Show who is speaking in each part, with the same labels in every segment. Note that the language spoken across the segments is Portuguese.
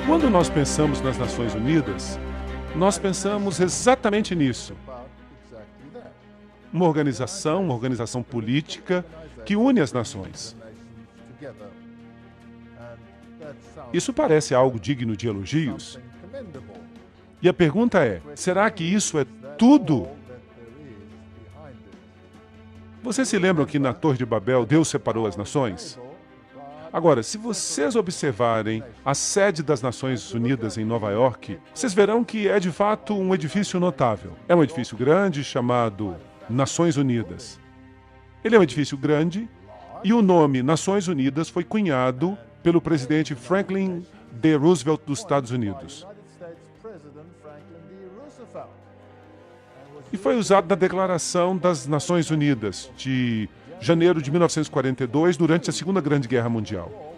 Speaker 1: Quando nós pensamos nas Nações Unidas, nós pensamos exatamente nisso. Uma organização política que une as nações. Isso parece algo digno de elogios. E a pergunta é, será que isso é tudo? Vocês se lembram que na Torre de Babel Deus separou as nações? Agora, se vocês observarem a sede das Nações Unidas em Nova York, vocês verão que é de fato um edifício notável. É um edifício grande chamado Nações Unidas. Ele é um edifício grande e o nome Nações Unidas foi cunhado pelo presidente Franklin D. Roosevelt dos Estados Unidos. E foi usado na Declaração das Nações Unidas de janeiro de 1942, durante a Segunda Grande Guerra Mundial,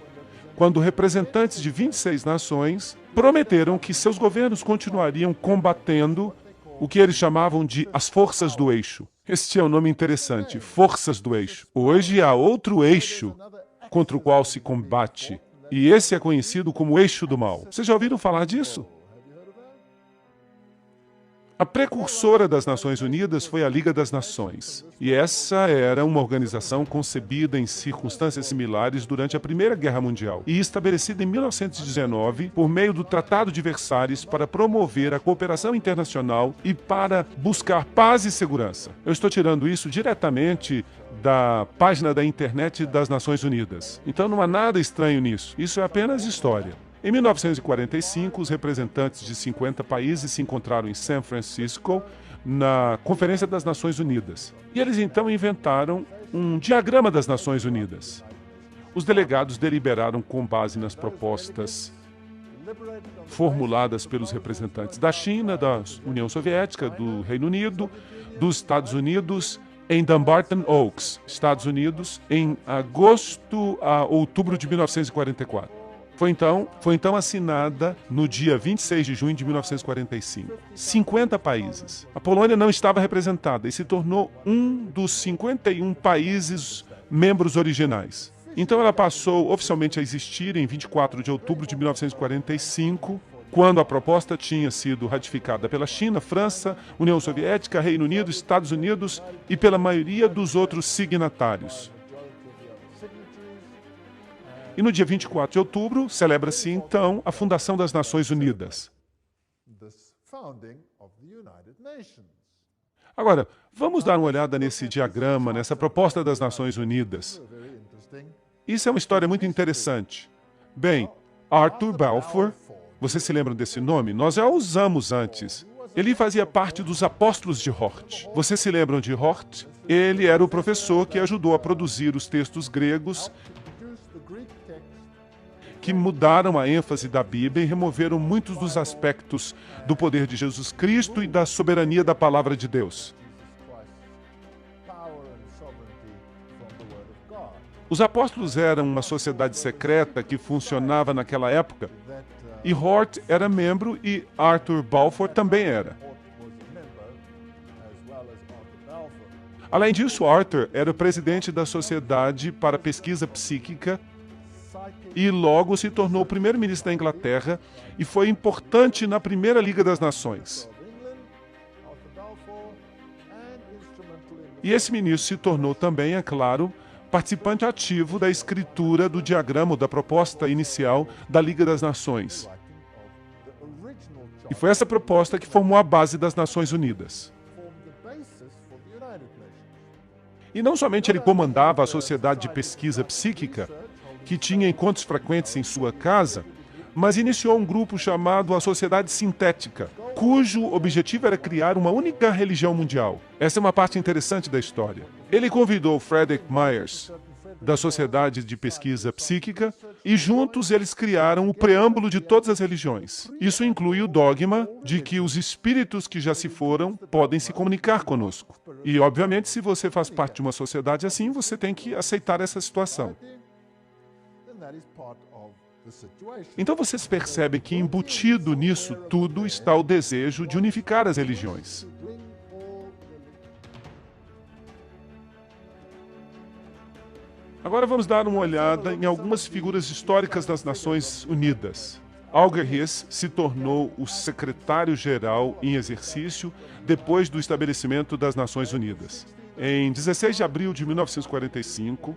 Speaker 1: quando representantes de 26 nações prometeram que seus governos continuariam combatendo o que eles chamavam de as forças do eixo. Este é um nome interessante, forças do eixo. Hoje há outro eixo contra o qual se combate, e esse é conhecido como eixo do mal. Vocês já ouviram falar disso? A precursora das Nações Unidas foi a Liga das Nações, e essa era uma organização concebida em circunstâncias similares durante a Primeira Guerra Mundial e estabelecida em 1919 por meio do Tratado de Versalhes para promover a cooperação internacional e para buscar paz e segurança. Eu estou tirando isso diretamente da página da internet das Nações Unidas. Então não há nada estranho nisso, isso é apenas história. Em 1945, os representantes de 50 países se encontraram em San Francisco, na Conferência das Nações Unidas. E eles então inventaram um diagrama das Nações Unidas. Os delegados deliberaram com base nas propostas formuladas pelos representantes da China, da União Soviética, do Reino Unido, dos Estados Unidos, em Dumbarton Oaks, Estados Unidos, em agosto a outubro de 1944. Foi então assinada no dia 26 de junho de 1945. 50 países. A Polônia não estava representada e se tornou um dos 51 países membros originais. Então ela passou oficialmente a existir em 24 de outubro de 1945, quando a proposta tinha sido ratificada pela China, França, União Soviética, Reino Unido, Estados Unidos e pela maioria dos outros signatários. E no dia 24 de outubro, celebra-se então a fundação das Nações Unidas. Agora, vamos dar uma olhada nesse diagrama, nessa proposta das Nações Unidas. Isso é uma história muito interessante. Bem, Arthur Balfour, vocês se lembram desse nome? Nós já o usamos antes. Ele fazia parte dos Apóstolos de Hort. Vocês se lembram de Hort? Ele era o professor que ajudou a produzir os textos gregos que mudaram a ênfase da Bíblia e removeram muitos dos aspectos do poder de Jesus Cristo e da soberania da palavra de Deus. Os apóstolos eram uma sociedade secreta que funcionava naquela época, e Hort era membro e Arthur Balfour também era. Além disso, Arthur era o presidente da Sociedade para Pesquisa Psíquica e logo se tornou o primeiro-ministro da Inglaterra e foi importante na Primeira Liga das Nações. E esse ministro se tornou também, é claro, participante ativo da escritura do diagrama da proposta inicial da Liga das Nações. E foi essa proposta que formou a base das Nações Unidas. E não somente ele comandava a Sociedade de Pesquisa Psíquica, que tinha encontros frequentes em sua casa, mas iniciou um grupo chamado a Sociedade Sintética, cujo objetivo era criar uma única religião mundial. Essa é uma parte interessante da história. Ele convidou Frederick Myers, da Sociedade de Pesquisa Psíquica, e juntos eles criaram o preâmbulo de todas as religiões. Isso inclui o dogma de que os espíritos que já se foram podem se comunicar conosco. E, obviamente, se você faz parte de uma sociedade assim, você tem que aceitar essa situação. Então vocês percebem que embutido nisso tudo está o desejo de unificar as religiões. Agora vamos dar uma olhada em algumas figuras históricas das Nações Unidas. Alger Hiss se tornou o secretário-geral em exercício depois do estabelecimento das Nações Unidas. Em 16 de abril de 1945,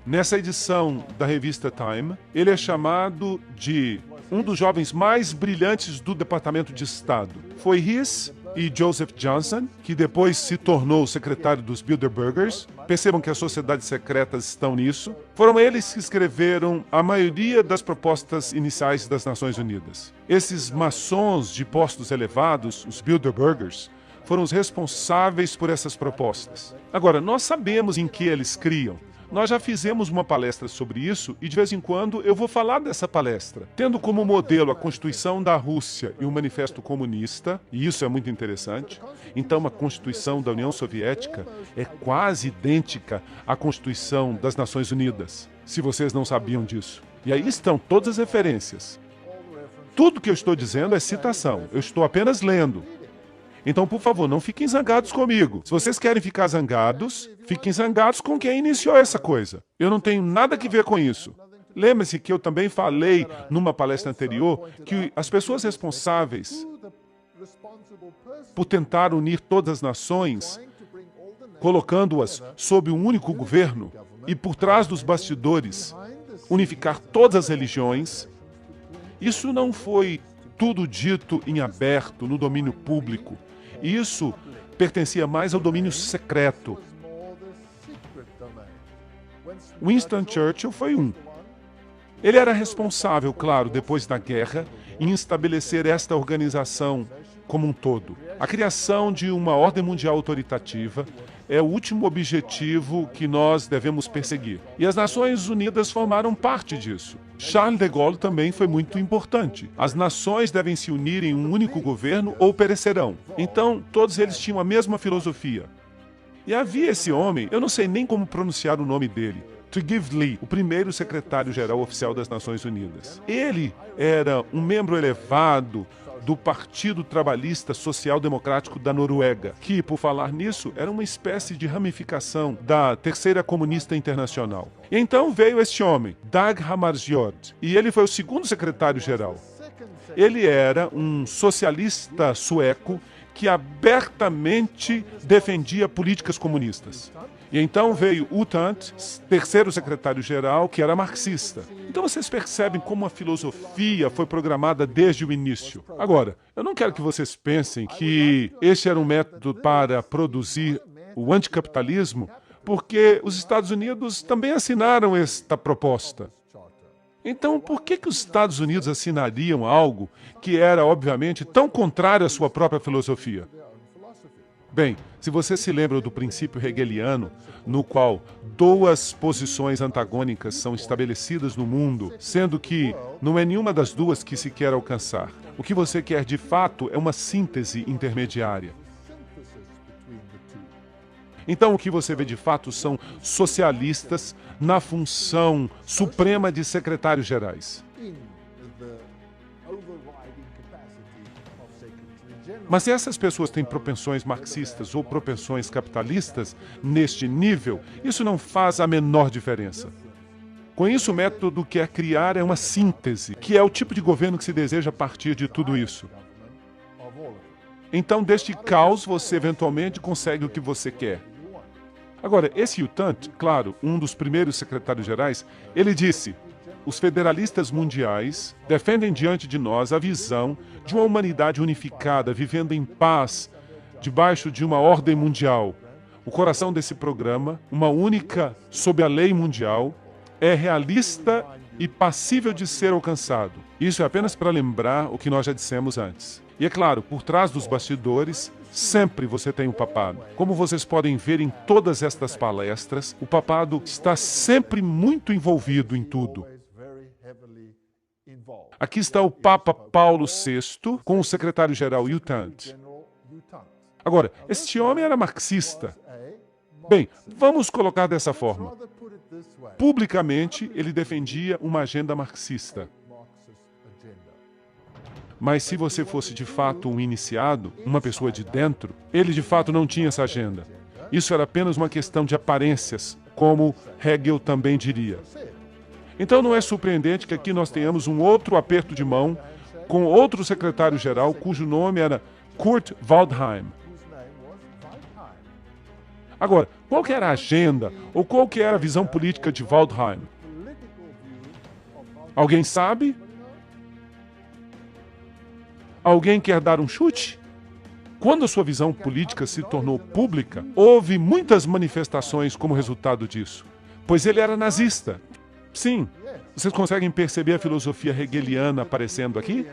Speaker 1: nessa edição da revista Time, ele é chamado de um dos jovens mais brilhantes do Departamento de Estado. Foi Hiss e Joseph Johnson, que depois se tornou secretário dos Bilderbergers. Percebam que as sociedades secretas estão nisso. Foram eles que escreveram a maioria das propostas iniciais das Nações Unidas. Esses maçons de postos elevados, os Bilderbergers, foram os responsáveis por essas propostas. Agora, nós sabemos em que eles criam. Nós já fizemos uma palestra sobre isso e de vez em quando eu vou falar dessa palestra. Tendo como modelo a Constituição da Rússia e o Manifesto Comunista, e isso é muito interessante, então a Constituição da União Soviética é quase idêntica à Constituição das Nações Unidas, se vocês não sabiam disso. E aí estão todas as referências. Tudo que eu estou dizendo é citação, eu estou apenas lendo. Então, por favor, não fiquem zangados comigo. Se vocês querem ficar zangados, fiquem zangados com quem iniciou essa coisa. Eu não tenho nada que ver com isso. Lembre-se que eu também falei numa palestra anterior que as pessoas responsáveis por tentar unir todas as nações, colocando-as sob um único governo e por trás dos bastidores, unificar todas as religiões, isso não foi tudo dito em aberto, no domínio público. Isso pertencia mais ao domínio secreto. Winston Churchill foi um. Ele era responsável, claro, depois da guerra, em estabelecer esta organização como um todo. A criação de uma ordem mundial autoritativa é o último objetivo que nós devemos perseguir. E as Nações Unidas formaram parte disso. Charles de Gaulle também foi muito importante. As nações devem se unir em um único governo ou perecerão. Então, todos eles tinham a mesma filosofia. E havia esse homem, eu não sei nem como pronunciar o nome dele, Tocqueville, o primeiro secretário-geral oficial das Nações Unidas. Ele era um membro elevado do Partido Trabalhista Social Democrático da Noruega, que, por falar nisso, era uma espécie de ramificação da Terceira Comunista Internacional. E então veio este homem, Dag Hammarskjöld, e ele foi o segundo secretário-geral. Ele era um socialista sueco que abertamente defendia políticas comunistas. E então veio U Thant, terceiro secretário-geral, que era marxista. Então vocês percebem como a filosofia foi programada desde o início. Agora, eu não quero que vocês pensem que este era um método para produzir o anticapitalismo, porque os Estados Unidos também assinaram esta proposta. Então, por que os Estados Unidos assinariam algo que era, obviamente, tão contrário à sua própria filosofia? Bem, se você se lembra do princípio hegeliano, no qual duas posições antagônicas são estabelecidas no mundo, sendo que não é nenhuma das duas que se quer alcançar. O que você quer de fato é uma síntese intermediária. Então, o que você vê de fato são socialistas na função suprema de secretários-gerais. Mas se essas pessoas têm propensões marxistas ou propensões capitalistas neste nível, isso não faz a menor diferença. Com isso, o método quer criar é uma síntese, que é o tipo de governo que se deseja a partir de tudo isso. Então, deste caos, você eventualmente consegue o que você quer. Agora, esse U Thant, claro, um dos primeiros secretários-gerais, ele disse: os federalistas mundiais defendem diante de nós a visão de uma humanidade unificada, vivendo em paz, debaixo de uma ordem mundial. O coração desse programa, uma única sob a lei mundial, é realista e passível de ser alcançado. Isso é apenas para lembrar o que nós já dissemos antes. E é claro, por trás dos bastidores, sempre você tem o papado. Como vocês podem ver em todas estas palestras, o papado está sempre muito envolvido em tudo. Aqui está o Papa Paulo VI com o secretário-geral U Thant. Agora, este homem era marxista. Bem, vamos colocar dessa forma. Publicamente, ele defendia uma agenda marxista. Mas se você fosse de fato um iniciado, uma pessoa de dentro, ele de fato não tinha essa agenda. Isso era apenas uma questão de aparências, como Hegel também diria. Então não é surpreendente que aqui nós tenhamos um outro aperto de mão com outro secretário-geral cujo nome era Kurt Waldheim. Agora, qual que era a agenda ou qual que era a visão política de Waldheim? Alguém sabe? Alguém quer dar um chute? Quando a sua visão política se tornou pública, houve muitas manifestações como resultado disso, pois ele era nazista. Sim, vocês conseguem perceber a filosofia hegeliana aparecendo aqui?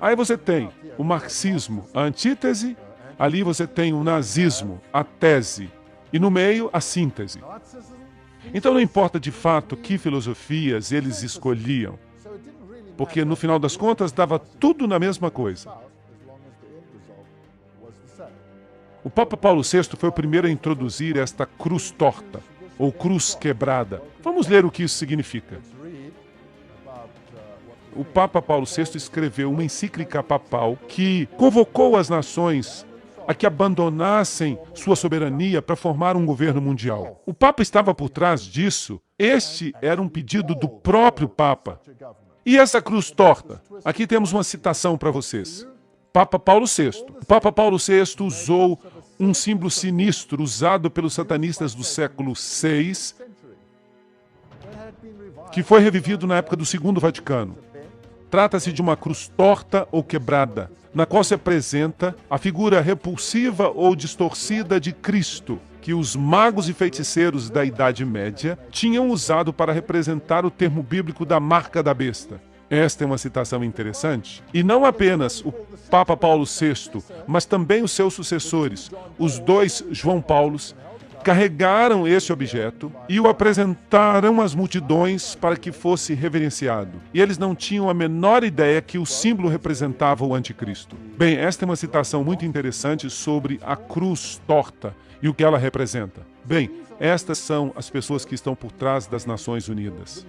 Speaker 1: Aí você tem o marxismo, a antítese, ali você tem o nazismo, a tese, e no meio, a síntese. Então não importa de fato que filosofias eles escolhiam, porque no final das contas dava tudo na mesma coisa. O Papa Paulo VI foi o primeiro a introduzir esta cruz torta, ou cruz quebrada. Vamos ler o que isso significa. O Papa Paulo VI escreveu uma encíclica papal que convocou as nações a que abandonassem sua soberania para formar um governo mundial. O Papa estava por trás disso. Este era um pedido do próprio Papa. E essa cruz torta? Aqui temos uma citação para vocês. Papa Paulo VI. O Papa Paulo VI usou um símbolo sinistro usado pelos satanistas do século VI, que foi revivido na época do Segundo Vaticano. Trata-se de uma cruz torta ou quebrada, na qual se apresenta a figura repulsiva ou distorcida de Cristo, que os magos e feiticeiros da Idade Média tinham usado para representar o termo bíblico da marca da besta. Esta é uma citação interessante. E não apenas o Papa Paulo VI, mas também os seus sucessores, os dois João Paulos, carregaram esse objeto e o apresentaram às multidões para que fosse reverenciado. E eles não tinham a menor ideia que o símbolo representava o anticristo. Bem, esta é uma citação muito interessante sobre a cruz torta e o que ela representa. Bem, estas são as pessoas que estão por trás das Nações Unidas.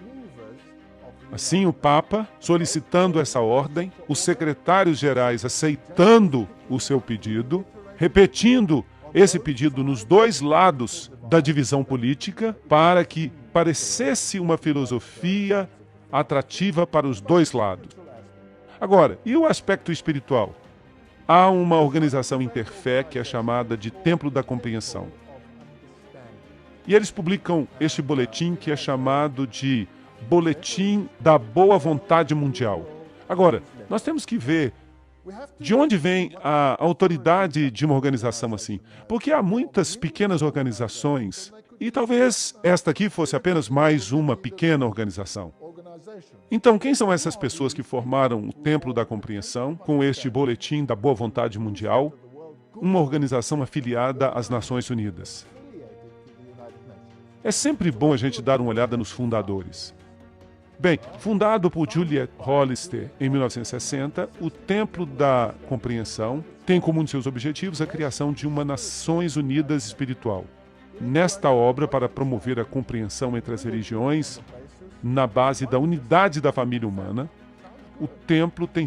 Speaker 1: Assim, o Papa, solicitando essa ordem, os secretários gerais aceitando o seu pedido, repetindo esse pedido nos dois lados da divisão política, para que parecesse uma filosofia atrativa para os dois lados. Agora, e o aspecto espiritual? Há uma organização interfé que é chamada de Templo da Compreensão. E eles publicam este boletim que é chamado de Boletim da Boa Vontade Mundial. Agora, nós temos que ver de onde vem a autoridade de uma organização assim. Porque há muitas pequenas organizações, e talvez esta aqui fosse apenas mais uma pequena organização. Então, quem são essas pessoas que formaram o Templo da Compreensão com este Boletim da Boa Vontade Mundial? Uma organização afiliada às Nações Unidas. É sempre bom a gente dar uma olhada nos fundadores. Bem, fundado por Juliet Hollister em 1960, o Templo da Compreensão tem como um de seus objetivos a criação de uma Nações Unidas espiritual. Nesta obra, para promover a compreensão entre as religiões, na base da unidade da família humana, o templo tem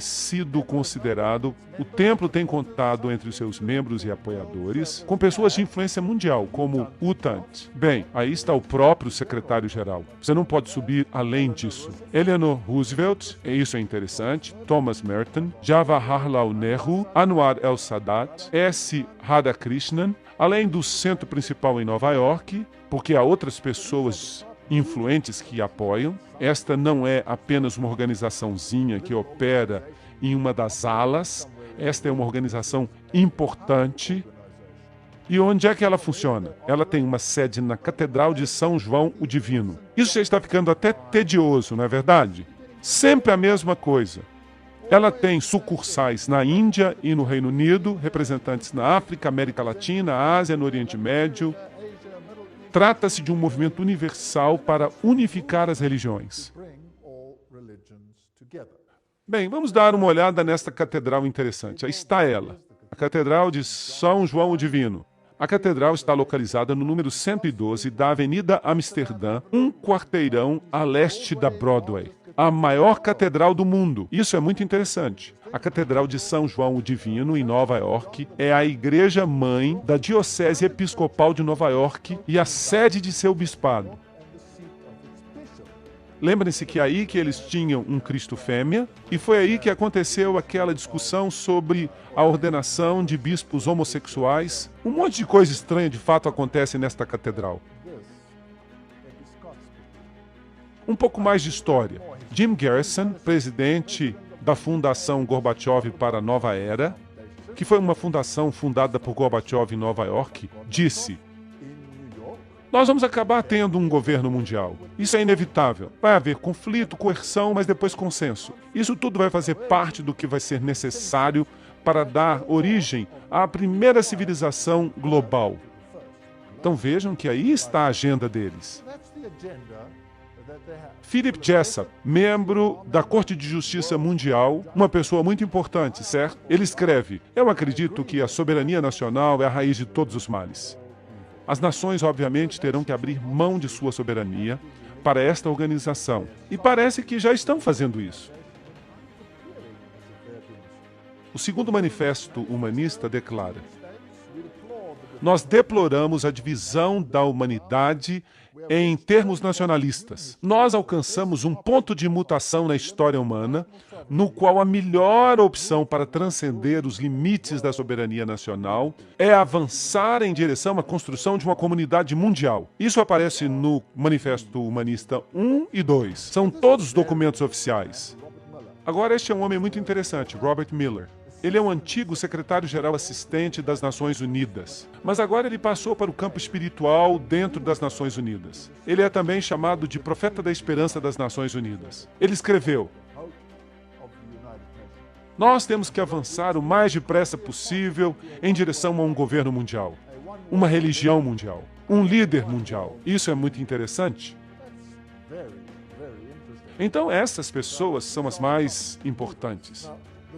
Speaker 1: contado entre os seus membros e apoiadores com pessoas de influência mundial, como U Thant. Bem, aí está o próprio secretário-geral. Você não pode subir além disso. Eleanor Roosevelt, isso é interessante, Thomas Merton, Jawaharlal Nehru, Anwar el-Sadat, S. Radhakrishnan, além do centro principal em Nova York, porque há outras pessoas influentes que apoiam. Esta não é apenas uma organizaçãozinha que opera em uma das alas. Esta é uma organização importante. E onde é que ela funciona? Ela tem uma sede na Catedral de São João o Divino. Isso já está ficando até tedioso, não é verdade? Sempre a mesma coisa. Ela tem sucursais na Índia e no Reino Unido, representantes na África, América Latina, Ásia, no Oriente Médio. Trata-se de um movimento universal para unificar as religiões. Bem, vamos dar uma olhada nesta catedral interessante. Aí está ela, a Catedral de São João o Divino. A catedral está localizada no número 112 da Avenida Amsterdã, um quarteirão a leste da Broadway. A maior catedral do mundo. Isso é muito interessante. A Catedral de São João o Divino, em Nova York, é a igreja-mãe da Diocese Episcopal de Nova York e a sede de seu bispado. Lembrem-se que é aí que eles tinham um Cristo fêmea, e foi aí que aconteceu aquela discussão sobre a ordenação de bispos homossexuais. Um monte de coisa estranha de fato acontece nesta catedral. Um pouco mais de história. Jim Garrison, presidente da Fundação Gorbachev para a Nova Era, que foi uma fundação fundada por Gorbachev em Nova York, disse: nós vamos acabar tendo um governo mundial. Isso é inevitável. Vai haver conflito, coerção, mas depois consenso. Isso tudo vai fazer parte do que vai ser necessário para dar origem à primeira civilização global. Então vejam que aí está a agenda deles. Philip Jessup, membro da Corte de Justiça Mundial, uma pessoa muito importante, certo? Ele escreve: eu acredito que a soberania nacional é a raiz de todos os males. As nações, obviamente, terão que abrir mão de sua soberania para esta organização. E parece que já estão fazendo isso. O segundo manifesto humanista declara: nós deploramos a divisão da humanidade em termos nacionalistas. Nós alcançamos um ponto de mutação na história humana, no qual a melhor opção para transcender os limites da soberania nacional é avançar em direção à construção de uma comunidade mundial. Isso aparece no Manifesto Humanista 1 e 2. São todos documentos oficiais. Agora, este é um homem muito interessante, Robert Miller. Ele é um antigo secretário-geral assistente das Nações Unidas, mas agora ele passou para o campo espiritual dentro das Nações Unidas. Ele é também chamado de profeta da esperança das Nações Unidas. Ele escreveu: nós temos que avançar o mais depressa possível em direção a um governo mundial, uma religião mundial, um líder mundial. Isso é muito interessante. Então, essas pessoas são as mais importantes.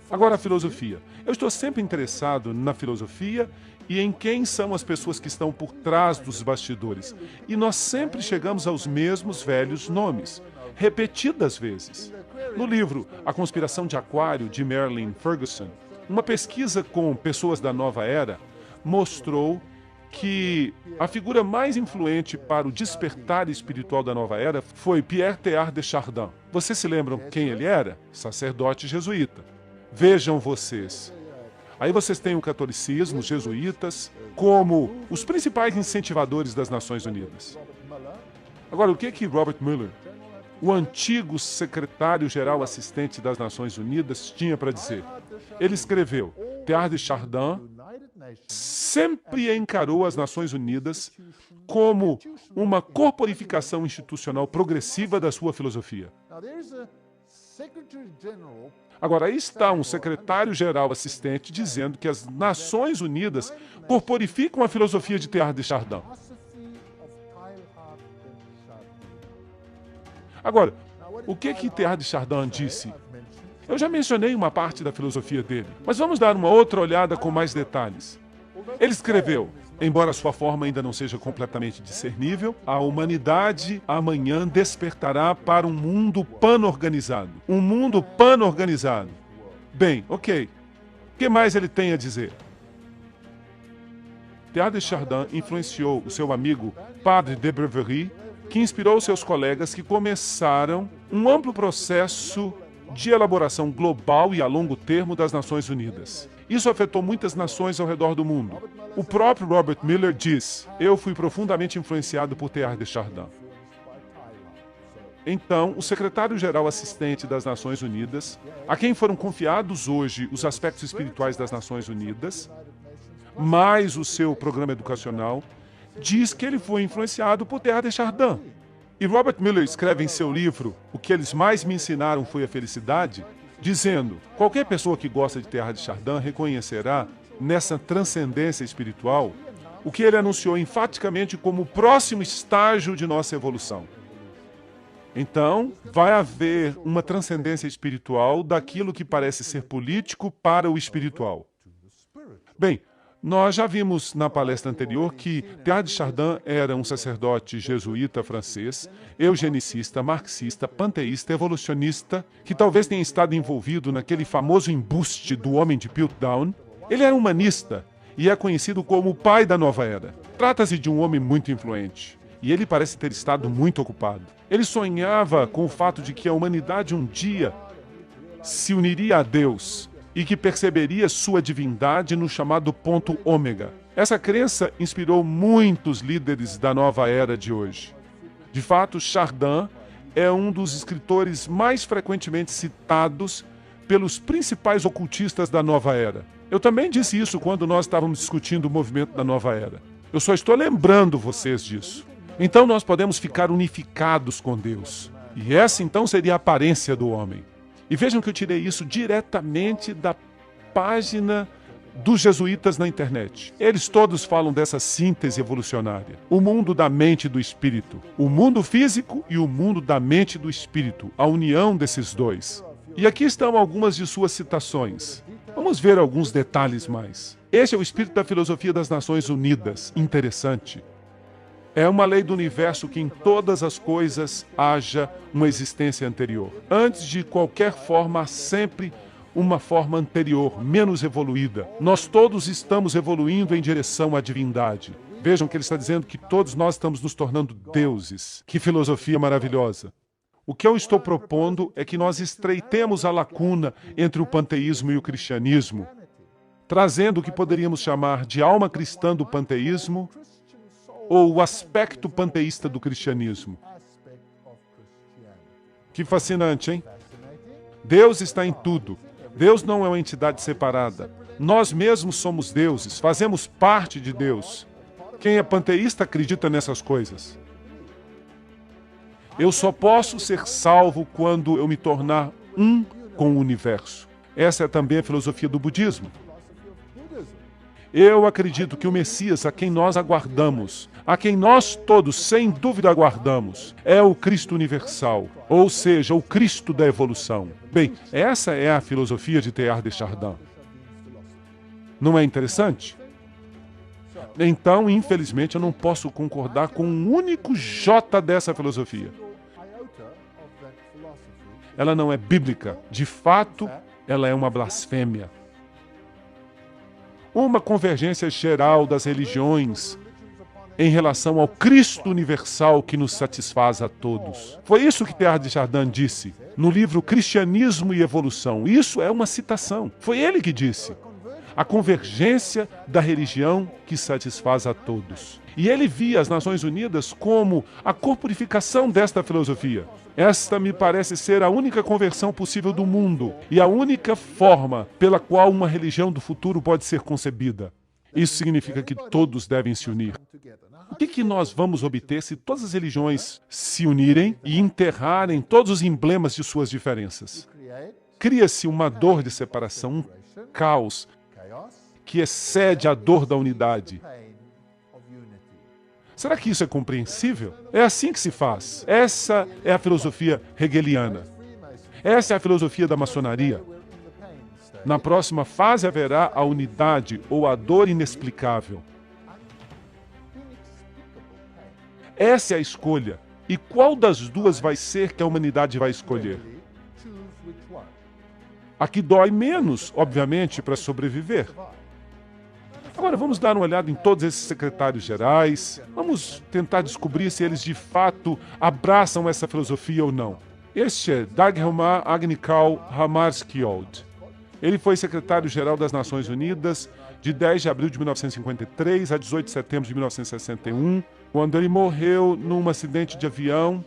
Speaker 1: Agora, a filosofia. Eu estou sempre interessado na filosofia e em quem são as pessoas que estão por trás dos bastidores. E nós sempre chegamos aos mesmos velhos nomes, repetidas vezes. No livro A Conspiração de Aquário, de Marilyn Ferguson, uma pesquisa com pessoas da Nova Era mostrou que a figura mais influente para o despertar espiritual da Nova Era foi Pierre Teilhard de Chardin. Vocês se lembram quem ele era? Sacerdote jesuíta. Vejam vocês. Aí vocês têm o catolicismo, os jesuítas, como os principais incentivadores das Nações Unidas. Agora, o que Robert Mueller, o antigo secretário-geral assistente das Nações Unidas, tinha para dizer? Ele escreveu: Teilhard de Chardin sempre encarou as Nações Unidas como uma corporificação institucional progressiva da sua filosofia. Agora, aí está um secretário-geral assistente dizendo que as Nações Unidas corporificam a filosofia de Teilhard de Chardin. Agora, o que Teilhard de Chardin disse? Eu já mencionei uma parte da filosofia dele, mas vamos dar uma outra olhada com mais detalhes. Ele escreveu: embora sua forma ainda não seja completamente discernível, a humanidade amanhã despertará para um mundo pan-organizado. Um mundo pan-organizado. Bem, ok. O que mais ele tem a dizer? Teilhard de Chardin influenciou o seu amigo Padre de Breverie, que inspirou seus colegas que começaram um amplo processo de elaboração global e a longo termo das Nações Unidas. Isso afetou muitas nações ao redor do mundo. O próprio Robert Miller diz: eu fui profundamente influenciado por Teilhard de Chardin. Então, o secretário-geral assistente das Nações Unidas, a quem foram confiados hoje os aspectos espirituais das Nações Unidas, mais o seu programa educacional, diz que ele foi influenciado por Teilhard de Chardin. E Robert Miller escreve em seu livro O que eles mais me ensinaram foi a felicidade, dizendo: qualquer pessoa que gosta de Teilhard de Chardin reconhecerá nessa transcendência espiritual o que ele anunciou enfaticamente como o próximo estágio de nossa evolução. Então, vai haver uma transcendência espiritual daquilo que parece ser político para o espiritual. Bem, nós já vimos na palestra anterior que Teilhard de Chardin era um sacerdote jesuíta francês, eugenicista, marxista, panteísta, evolucionista, que talvez tenha estado envolvido naquele famoso embuste do homem de Piltdown. Ele era humanista e é conhecido como o pai da Nova Era. Trata-se de um homem muito influente. e ele parece ter estado muito ocupado. Ele sonhava com o fato de que a humanidade um dia se uniria a Deus e que perceberia sua divindade no chamado ponto ômega. Essa crença inspirou muitos líderes da nova era de hoje. De fato, Chardin é um dos escritores mais frequentemente citados pelos principais ocultistas da nova era. Eu também disse isso quando nós estávamos discutindo o movimento da nova era. Eu só estou lembrando vocês disso. Então nós podemos ficar unificados com Deus. E essa então seria a aparência do homem. E vejam que eu tirei isso diretamente da página dos jesuítas na internet. Eles todos falam dessa síntese evolucionária. O mundo da mente e do espírito. O mundo físico e o mundo da mente e do espírito. A união desses dois. E aqui estão algumas de suas citações. Vamos ver alguns detalhes mais. Este é o espírito da filosofia das Nações Unidas. Interessante. É uma lei do universo que em todas as coisas haja uma existência anterior. Antes de qualquer forma, há sempre uma forma anterior, menos evoluída. Nós todos estamos evoluindo em direção à divindade. Vejam que ele está dizendo que todos nós estamos nos tornando deuses. Que filosofia maravilhosa. O que eu estou propondo é que nós estreitemos a lacuna entre o panteísmo e o cristianismo, trazendo o que poderíamos chamar de alma cristã do panteísmo ou o aspecto panteísta do cristianismo. Que fascinante, hein? Deus está em tudo. Deus não é uma entidade separada. Nós mesmos somos deuses, fazemos parte de Deus. Quem é panteísta acredita nessas coisas. Eu só posso ser salvo quando eu me tornar um com o universo. Essa é também a filosofia do budismo. Eu acredito que o Messias, a quem nós aguardamos, a quem nós todos, sem dúvida, aguardamos, é o Cristo universal, ou seja, o Cristo da evolução. Bem, essa é a filosofia de Teilhard de Chardin. Não é interessante? Então, infelizmente, eu não posso concordar com um único J dessa filosofia. Ela não é bíblica. De fato, ela é uma blasfêmia. Uma convergência geral das religiões em relação ao Cristo universal que nos satisfaz a todos. Foi isso que Teilhard de Chardin disse no livro Cristianismo e Evolução. Isso é uma citação. Foi ele que disse. A convergência da religião que satisfaz a todos. E ele via as Nações Unidas como a corporificação desta filosofia. Esta me parece ser a única conversão possível do mundo e a única forma pela qual uma religião do futuro pode ser concebida. Isso significa que todos devem se unir. O que nós vamos obter se todas as religiões se unirem e enterrarem todos os emblemas de suas diferenças? Cria-se uma dor de separação, um caos que excede a dor da unidade. Será que isso é compreensível? É assim que se faz. Essa é a filosofia hegeliana. Essa é a filosofia da maçonaria. Na próxima fase haverá a unidade ou a dor inexplicável. Essa é a escolha. E qual das duas vai ser que a humanidade vai escolher? A que dói menos, obviamente, para sobreviver. Agora vamos dar uma olhada em todos esses secretários gerais. Vamos tentar descobrir se eles de fato abraçam essa filosofia ou não. Este é Dagmar Agnikau Hammarskjöld. Ele foi secretário-geral das Nações Unidas de 10 de abril de 1953 a 18 de setembro de 1961, quando ele morreu num acidente de avião,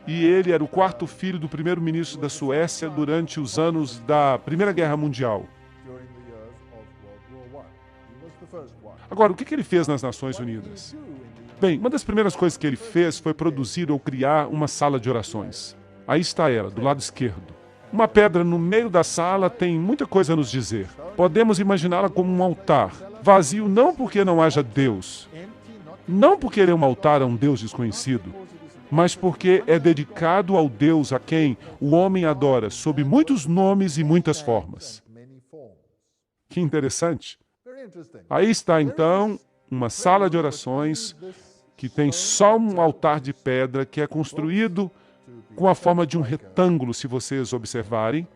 Speaker 1: e ele era o quarto filho do primeiro-ministro da Suécia durante os anos da Primeira Guerra Mundial. Agora, o que ele fez nas Nações Unidas? Bem, uma das primeiras coisas que ele fez foi produzir ou criar uma sala de orações. Aí está ela, do lado esquerdo. Uma pedra no meio da sala tem muita coisa a nos dizer. Podemos imaginá-la como um altar, vazio não porque não haja Deus, não porque ele é um altar a um Deus desconhecido, mas porque é dedicado ao Deus a quem o homem adora sob muitos nomes e muitas formas. Que interessante. Aí está, então, uma sala de orações que tem só um altar de pedra que é construído com a forma de um retângulo, se vocês observarem,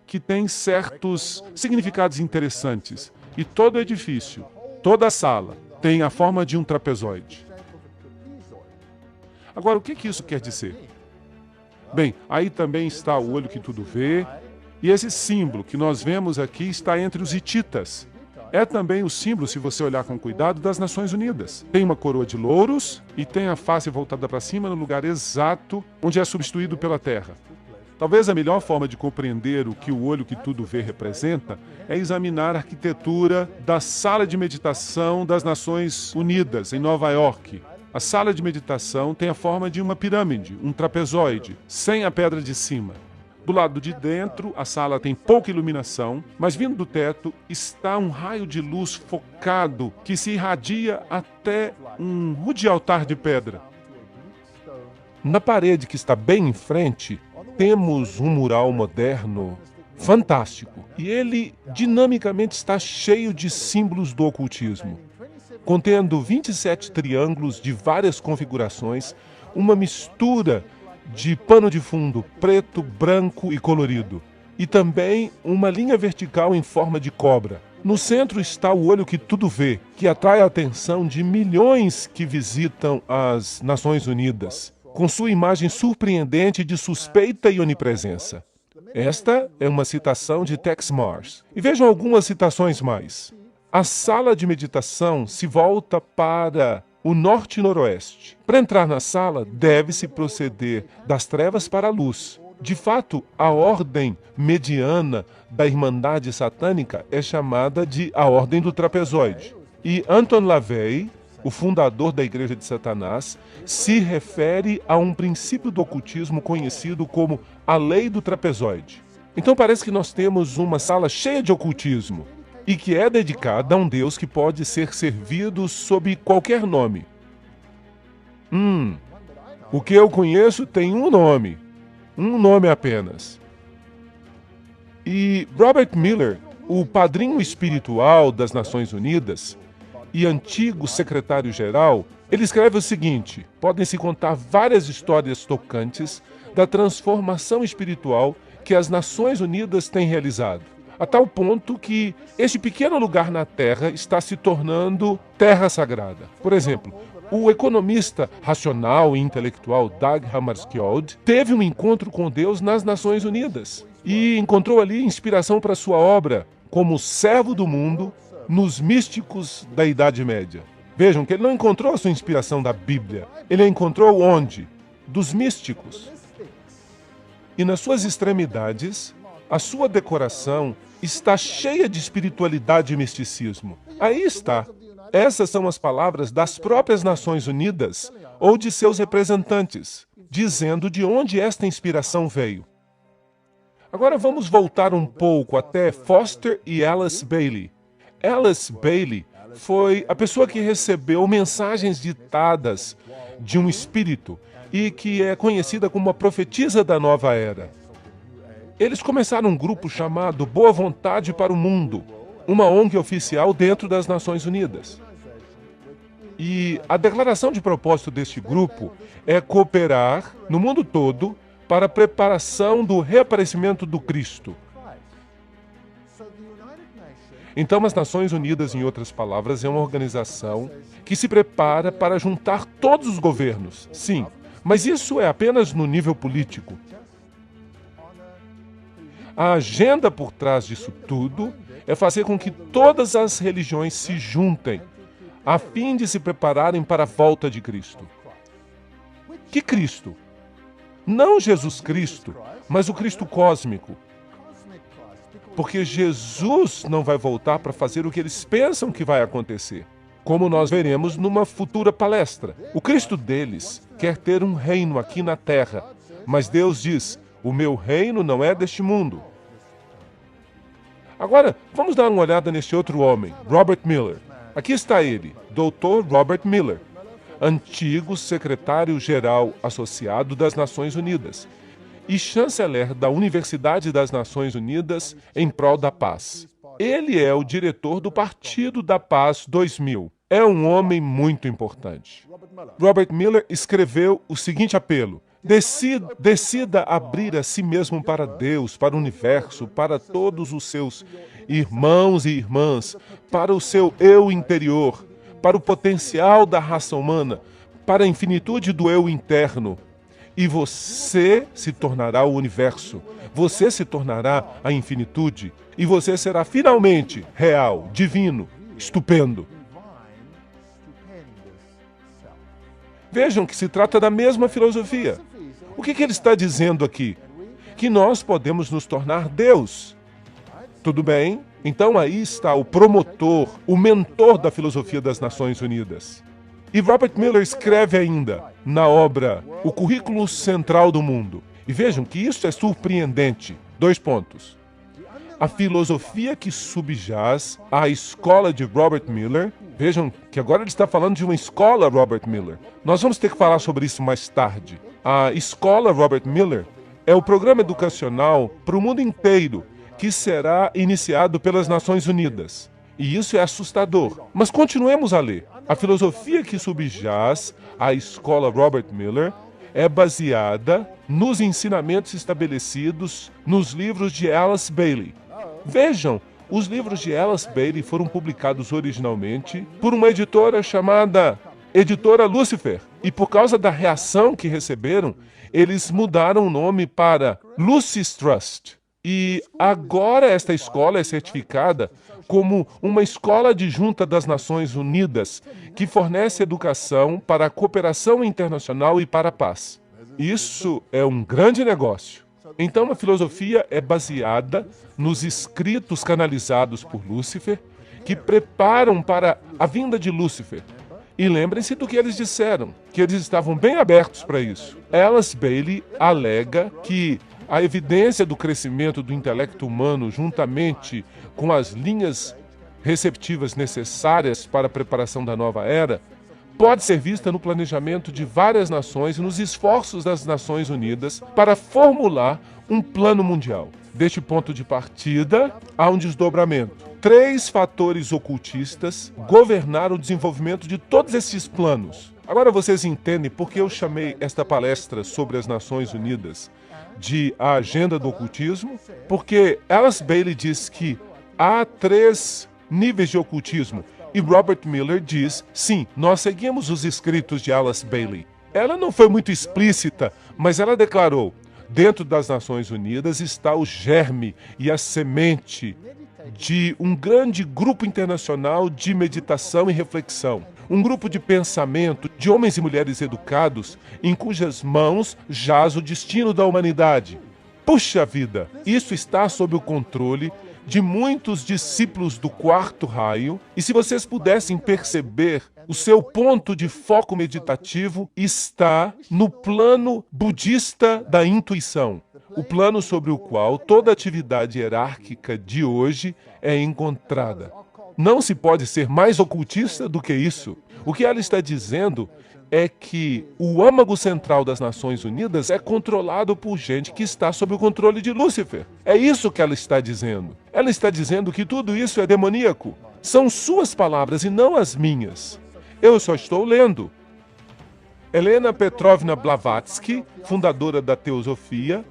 Speaker 1: que tem certos significados interessantes. E todo o edifício, toda a sala, tem a forma de um trapezoide. Agora, o que isso quer dizer? Bem, aí também está o olho que tudo vê, e esse símbolo que nós vemos aqui está entre os hititas. É também o símbolo, se você olhar com cuidado, das Nações Unidas. Tem uma coroa de louros e tem a face voltada para cima no lugar exato onde é substituído pela terra. Talvez a melhor forma de compreender o que o olho que tudo vê representa é examinar a arquitetura da Sala de Meditação das Nações Unidas, em Nova York. A sala de meditação tem a forma de uma pirâmide, um trapezoide, sem a pedra de cima. Do lado de dentro, a sala tem pouca iluminação, mas vindo do teto está um raio de luz focado que se irradia até um rude altar de pedra. Na parede que está bem em frente, temos um mural moderno fantástico. E ele dinamicamente está cheio de símbolos do ocultismo, contendo 27 triângulos de várias configurações, uma mistura de pano de fundo preto, branco e colorido, e também uma linha vertical em forma de cobra. No centro está o olho que tudo vê, que atrai a atenção de milhões que visitam as Nações Unidas, com sua imagem surpreendente de suspeita e onipresença. Esta é uma citação de Tex Mars. E vejam algumas citações mais. A sala de meditação se volta para o norte e noroeste. Para entrar na sala, deve-se proceder das trevas para a luz. De fato, a ordem mediana da Irmandade Satânica é chamada de a Ordem do Trapezoide. E Anton LaVey, o fundador da Igreja de Satanás, se refere a um princípio do ocultismo conhecido como a Lei do Trapezoide. Então parece que nós temos uma sala cheia de ocultismo, e que é dedicada a um Deus que pode ser servido sob qualquer nome. O que eu conheço tem um nome apenas. E Robert Miller, o padrinho espiritual das Nações Unidas e antigo secretário-geral, ele escreve o seguinte: podem-se contar várias histórias tocantes da transformação espiritual que as Nações Unidas têm realizado, a tal ponto que este pequeno lugar na Terra está se tornando terra sagrada. Por exemplo, o economista racional e intelectual Dag Hammarskjöld teve um encontro com Deus nas Nações Unidas e encontrou ali inspiração para sua obra como servo do mundo nos místicos da Idade Média. Vejam que ele não encontrou a sua inspiração da Bíblia. Ele a encontrou onde? Dos místicos. E nas suas extremidades, a sua decoração está cheia de espiritualidade e misticismo. Aí está. Essas são as palavras das próprias Nações Unidas ou de seus representantes, dizendo de onde esta inspiração veio. Agora vamos voltar um pouco até Foster e Alice Bailey. Alice Bailey foi a pessoa que recebeu mensagens ditadas de um espírito e que é conhecida como a profetisa da nova era. Eles começaram um grupo chamado Boa Vontade para o Mundo, uma ONG oficial dentro das Nações Unidas. E a declaração de propósito deste grupo é cooperar no mundo todo para a preparação do reaparecimento do Cristo. Então, as Nações Unidas, em outras palavras, é uma organização que se prepara para juntar todos os governos. Sim, mas isso é apenas no nível político. A agenda por trás disso tudo é fazer com que todas as religiões se juntem, a fim de se prepararem para a volta de Cristo. Que Cristo? Não Jesus Cristo, mas o Cristo cósmico. Porque Jesus não vai voltar para fazer o que eles pensam que vai acontecer, como nós veremos numa futura palestra. O Cristo deles quer ter um reino aqui na terra, mas Deus diz: o meu reino não é deste mundo. Agora, vamos dar uma olhada neste outro homem, Robert Miller. Aqui está ele, Dr. Robert Miller, antigo secretário-geral associado das Nações Unidas e chanceler da Universidade das Nações Unidas em prol da paz. Ele é o diretor do Partido da Paz 2000. É um homem muito importante. Robert Miller escreveu o seguinte apelo: decida abrir a si mesmo para Deus, para o universo, para todos os seus irmãos e irmãs, para o seu eu interior, para o potencial da raça humana, para a infinitude do eu interno. E você se tornará o universo. Você se tornará a infinitude. E você será finalmente real, divino, estupendo. Vejam que se trata da mesma filosofia. O que ele está dizendo aqui? Que nós podemos nos tornar Deus. Tudo bem? Então aí está o promotor, o mentor da filosofia das Nações Unidas. E Robert Miller escreve ainda, na obra O Currículo Central do Mundo. E vejam que isso é surpreendente. 2 pontos. A filosofia que subjaz à escola de Robert Miller. Vejam que agora ele está falando de uma escola Robert Miller. Nós vamos ter que falar sobre isso mais tarde. A escola Robert Miller é o programa educacional para o mundo inteiro que será iniciado pelas Nações Unidas. E isso é assustador. Mas continuemos a ler. A filosofia que subjaz à escola Robert Miller é baseada nos ensinamentos estabelecidos nos livros de Alice Bailey. Vejam, os livros de Alice Bailey foram publicados originalmente por uma editora chamada Editora Lucifer. E por causa da reação que receberam, eles mudaram o nome para Lucis Trust. E agora esta escola é certificada como uma escola adjunta das Nações Unidas, que fornece educação para a cooperação internacional e para a paz. Isso é um grande negócio. Então a filosofia é baseada nos escritos canalizados por Lúcifer, que preparam para a vinda de Lúcifer. E lembrem-se do que eles disseram, que eles estavam bem abertos para isso. Alice Bailey alega que a evidência do crescimento do intelecto humano, juntamente com as linhas receptivas necessárias para a preparação da nova era, pode ser vista no planejamento de várias nações e nos esforços das Nações Unidas para formular um plano mundial. Deste ponto de partida, há um desdobramento. 3 fatores ocultistas governaram o desenvolvimento de todos esses planos. Agora vocês entendem por que eu chamei esta palestra sobre as Nações Unidas de a agenda do ocultismo? Porque Alice Bailey diz que há 3 níveis de ocultismo. E Robert Miller diz, sim, nós seguimos os escritos de Alice Bailey. Ela não foi muito explícita, mas ela declarou, dentro das Nações Unidas está o germe e a semente de um grande grupo internacional de meditação e reflexão. Um grupo de pensamento de homens e mulheres educados em cujas mãos jaz o destino da humanidade. Puxa vida, isso está sob o controle de muitos discípulos do 4º raio, e se vocês pudessem perceber, o seu ponto de foco meditativo está no plano budista da intuição, o plano sobre o qual toda atividade hierárquica de hoje é encontrada. Não se pode ser mais ocultista do que isso. O que ela está dizendo é que o âmago central das Nações Unidas é controlado por gente que está sob o controle de Lúcifer. É isso que ela está dizendo. Ela está dizendo que tudo isso é demoníaco. São suas palavras e não as minhas. Eu só estou lendo. Helena Petrovna Blavatsky, fundadora da Teosofia,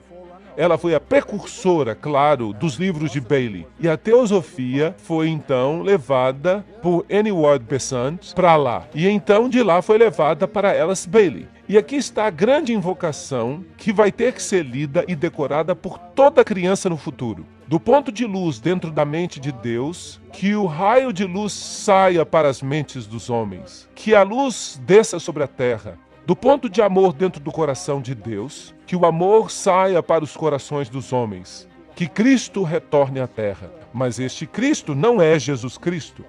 Speaker 1: ela foi a precursora, claro, dos livros de Bailey. E a teosofia foi, então, levada por Annie Ward Besant para lá. E então, de lá, foi levada para Alice Bailey. E aqui está a grande invocação que vai ter que ser lida e decorada por toda criança no futuro. Do ponto de luz dentro da mente de Deus, que o raio de luz saia para as mentes dos homens. Que a luz desça sobre a terra. Do ponto de amor dentro do coração de Deus, que o amor saia para os corações dos homens, que Cristo retorne à terra. Mas este Cristo não é Jesus Cristo.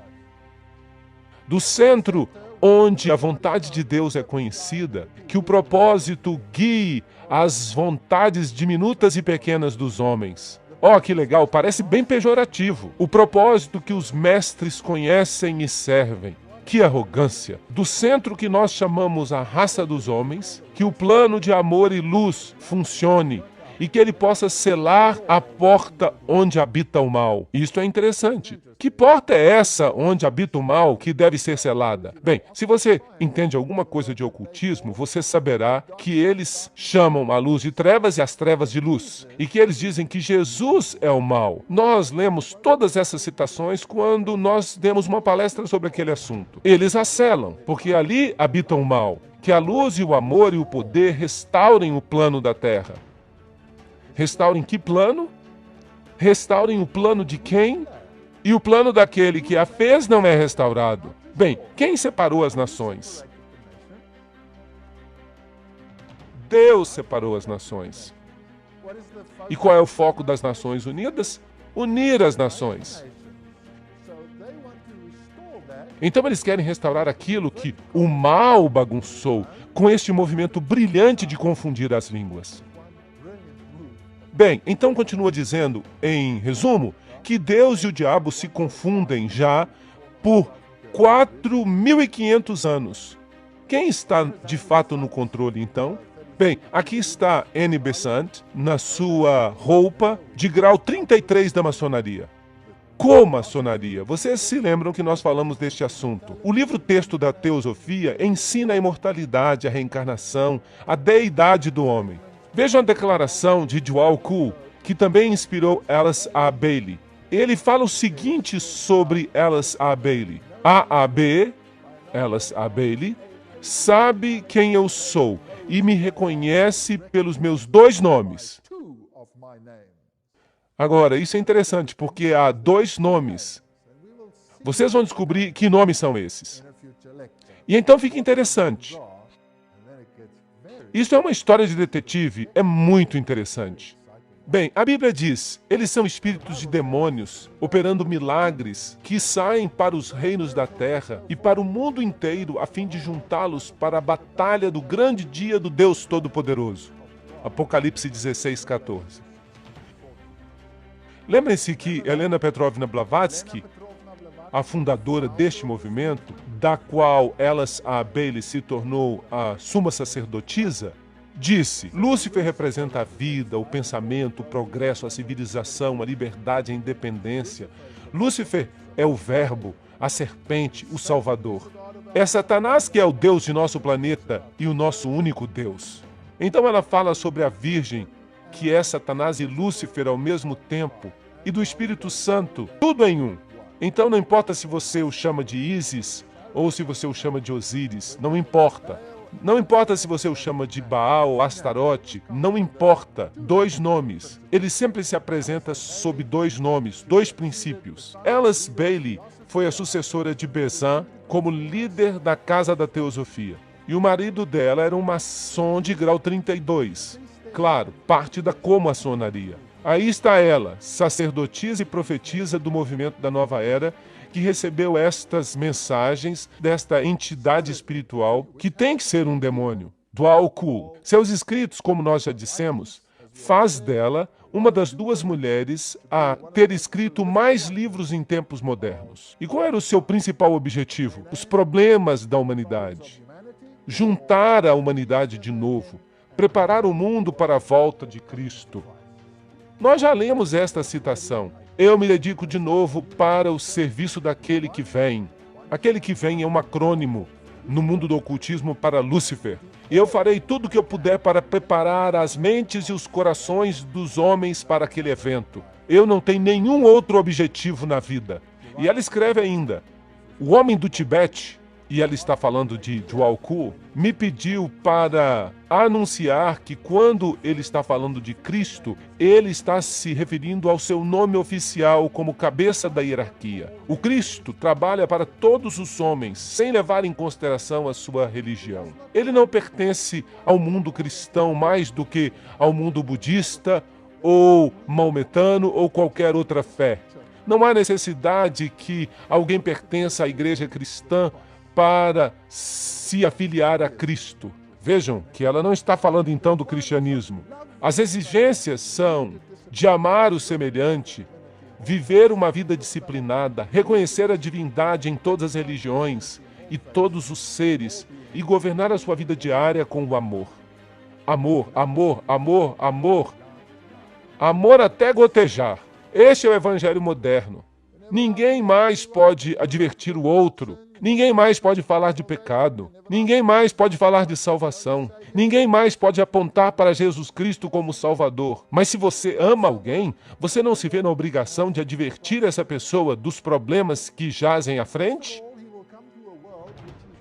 Speaker 1: Do centro onde a vontade de Deus é conhecida, que o propósito guie as vontades diminutas e pequenas dos homens. Oh, que legal, parece bem pejorativo. O propósito que os mestres conhecem e servem. Que arrogância! Do centro que nós chamamos a raça dos homens, que o plano de amor e luz funcione e que ele possa selar a porta onde habita o mal. Isto é interessante. Que porta é essa onde habita o mal que deve ser selada? Bem, se você entende alguma coisa de ocultismo, você saberá que eles chamam a luz de trevas e as trevas de luz. E que eles dizem que Jesus é o mal. Nós lemos todas essas citações quando nós demos uma palestra sobre aquele assunto. Eles a selam, porque ali habita o mal, que a luz e o amor e o poder restaurem o plano da terra. Restaurem que plano? Restaurem o plano de quem? E o plano daquele que a fez não é restaurado. Bem, quem separou as nações? Deus separou as nações. E qual é o foco das Nações Unidas? Unir as nações. Então eles querem restaurar aquilo que o mal bagunçou, com este movimento brilhante de confundir as línguas. Bem, então continua dizendo, em resumo, que Deus e o diabo se confundem já por 4.500 anos. Quem está de fato no controle, então? Bem, aqui está Annie Besant na sua roupa de grau 33 da maçonaria. Comaçonaria. Vocês se lembram que nós falamos deste assunto. O livro-texto da Teosofia ensina a imortalidade, a reencarnação, a deidade do homem. Vejam a declaração de Djwhal Khul, que também inspirou Alice A. Bailey. Ele fala o seguinte sobre Alice A. Bailey. A.A.B., Alice A. Bailey, sabe quem eu sou e me reconhece pelos meus 2 nomes. Agora, isso é interessante, porque há 2 nomes. Vocês vão descobrir que nomes são esses. E então fica interessante. Isso é uma história de detetive, é muito interessante. Bem, a Bíblia diz, eles são espíritos de demônios, operando milagres, que saem para os reinos da terra e para o mundo inteiro, a fim de juntá-los para a batalha do grande dia do Deus Todo-Poderoso. Apocalipse 16:14. Lembrem-se que Helena Petrovna Blavatsky, a fundadora deste movimento, da qual Alice A. Bailey se tornou a suma sacerdotisa, disse: Lúcifer representa a vida, o pensamento, o progresso, a civilização, a liberdade, a independência. Lúcifer é o verbo, a serpente, o salvador. É Satanás que é o Deus de nosso planeta e o nosso único Deus. Então ela fala sobre a Virgem, que é Satanás e Lúcifer ao mesmo tempo, e do Espírito Santo, tudo em um. Então não importa se você o chama de Ísis ou se você o chama de Osíris, não importa. Não importa se você o chama de Baal ou Astarote, não importa. 2 nomes. Ele sempre se apresenta sob 2 nomes, 2 princípios. Alice Bailey foi a sucessora de Besant como líder da Casa da Teosofia. E o marido dela era um maçom de grau 32. Claro, parte da comaçonaria. Aí está ela, sacerdotisa e profetisa do movimento da Nova Era, que recebeu estas mensagens desta entidade espiritual, que tem que ser um demônio, Djwhal Khul. Seus escritos, como nós já dissemos, faz dela uma das 2 mulheres a ter escrito mais livros em tempos modernos. E qual era o seu principal objetivo? Os problemas da humanidade. Juntar a humanidade de novo, preparar o mundo para a volta de Cristo. Nós já lemos esta citação. Eu me dedico de novo para o serviço daquele que vem. Aquele que vem é um acrônimo no mundo do ocultismo para Lúcifer. E eu farei tudo o que eu puder para preparar as mentes e os corações dos homens para aquele evento. Eu não tenho nenhum outro objetivo na vida. E ela escreve ainda, o homem do Tibete, e ela está falando de Djwhal Khul, me pediu para anunciar que quando ele está falando de Cristo, ele está se referindo ao seu nome oficial como cabeça da hierarquia. O Cristo trabalha para todos os homens, sem levar em consideração a sua religião. Ele não pertence ao mundo cristão mais do que ao mundo budista, ou maometano, ou qualquer outra fé. Não há necessidade que alguém pertença à igreja cristã para se afiliar a Cristo. Vejam que ela não está falando então do cristianismo. As exigências são de amar o semelhante, viver uma vida disciplinada, reconhecer a divindade em todas as religiões e todos os seres e governar a sua vida diária com o amor. Amor, amor, amor, amor. Amor até gotejar. Este é o evangelho moderno. Ninguém mais pode advertir o outro. Ninguém mais pode falar de pecado. Ninguém mais pode falar de salvação. Ninguém mais pode apontar para Jesus Cristo como Salvador. Mas se você ama alguém, você não se vê na obrigação de advertir essa pessoa dos problemas que jazem à frente?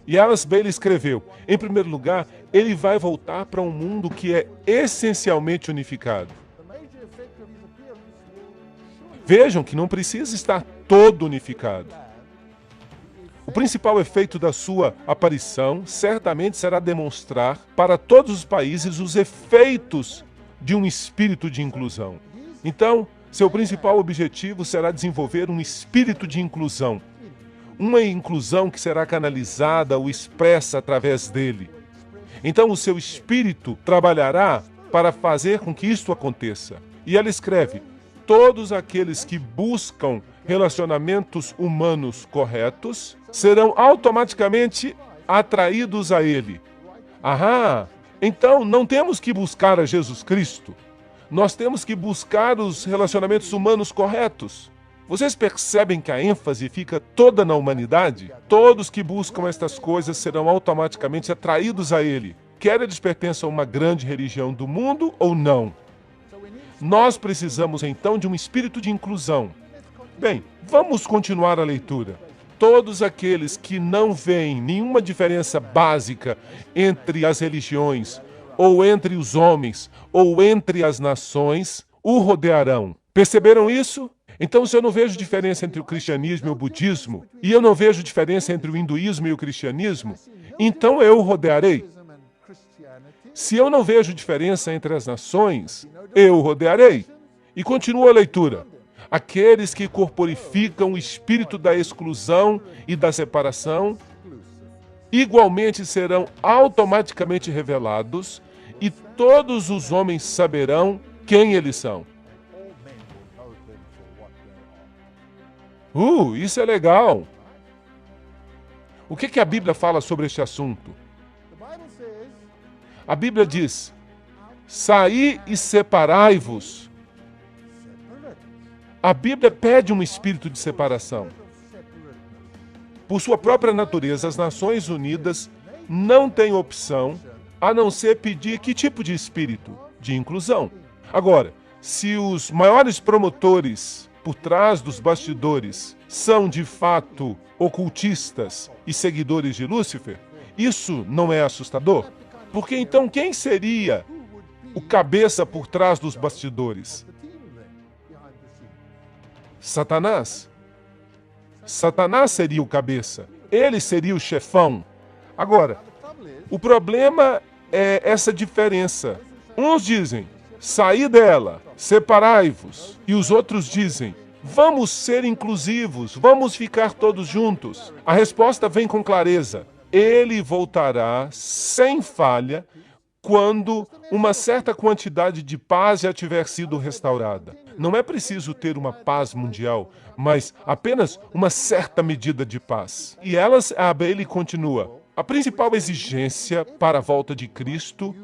Speaker 1: E Alice Bailey escreveu, em primeiro lugar, ele vai voltar para um mundo que é essencialmente unificado. Vejam que não precisa estar todo unificado. O principal efeito da sua aparição certamente será demonstrar para todos os países os efeitos de um espírito de inclusão. Então, seu principal objetivo será desenvolver um espírito de inclusão. Uma inclusão que será canalizada ou expressa através dele. Então, o seu espírito trabalhará para fazer com que isto aconteça. E ela escreve, todos aqueles que buscam relacionamentos humanos corretos serão automaticamente atraídos a ele. Aham! Então, não temos que buscar a Jesus Cristo. Nós temos que buscar os relacionamentos humanos corretos. Vocês percebem que a ênfase fica toda na humanidade? Todos que buscam estas coisas serão automaticamente atraídos a ele, quer eles pertençam a uma grande religião do mundo ou não. Nós precisamos então de um espírito de inclusão. Bem, vamos continuar a leitura. Todos aqueles que não veem nenhuma diferença básica entre as religiões, ou entre os homens, ou entre as nações, o rodearão. Perceberam isso? Então, se eu não vejo diferença entre o cristianismo e o budismo, e eu não vejo diferença entre o hinduísmo e o cristianismo, então eu o rodearei. Se eu não vejo diferença entre as nações, eu o rodearei. E continua a leitura. Aqueles que corporificam o espírito da exclusão e da separação, igualmente serão automaticamente revelados, e todos os homens saberão quem eles são. Isso é legal. O que a Bíblia fala sobre este assunto? A Bíblia diz, saí e separai-vos. A Bíblia pede um espírito de separação. Por sua própria natureza, as Nações Unidas não têm opção a não ser pedir que tipo de espírito? De inclusão. Agora, se os maiores promotores por trás dos bastidores são de fato ocultistas e seguidores de Lúcifer, isso não é assustador? Porque então quem seria o cabeça por trás dos bastidores? Satanás. Satanás seria o cabeça. Ele seria o chefão. Agora, o problema é essa diferença. Uns dizem, saí dela, separai-vos. E os outros dizem, vamos ser inclusivos, vamos ficar todos juntos. A resposta vem com clareza. Ele voltará sem falha quando uma certa quantidade de paz já tiver sido restaurada. Não é preciso ter uma paz mundial, mas apenas uma certa medida de paz. E a Bailey continua. A principal exigência para a volta de Cristo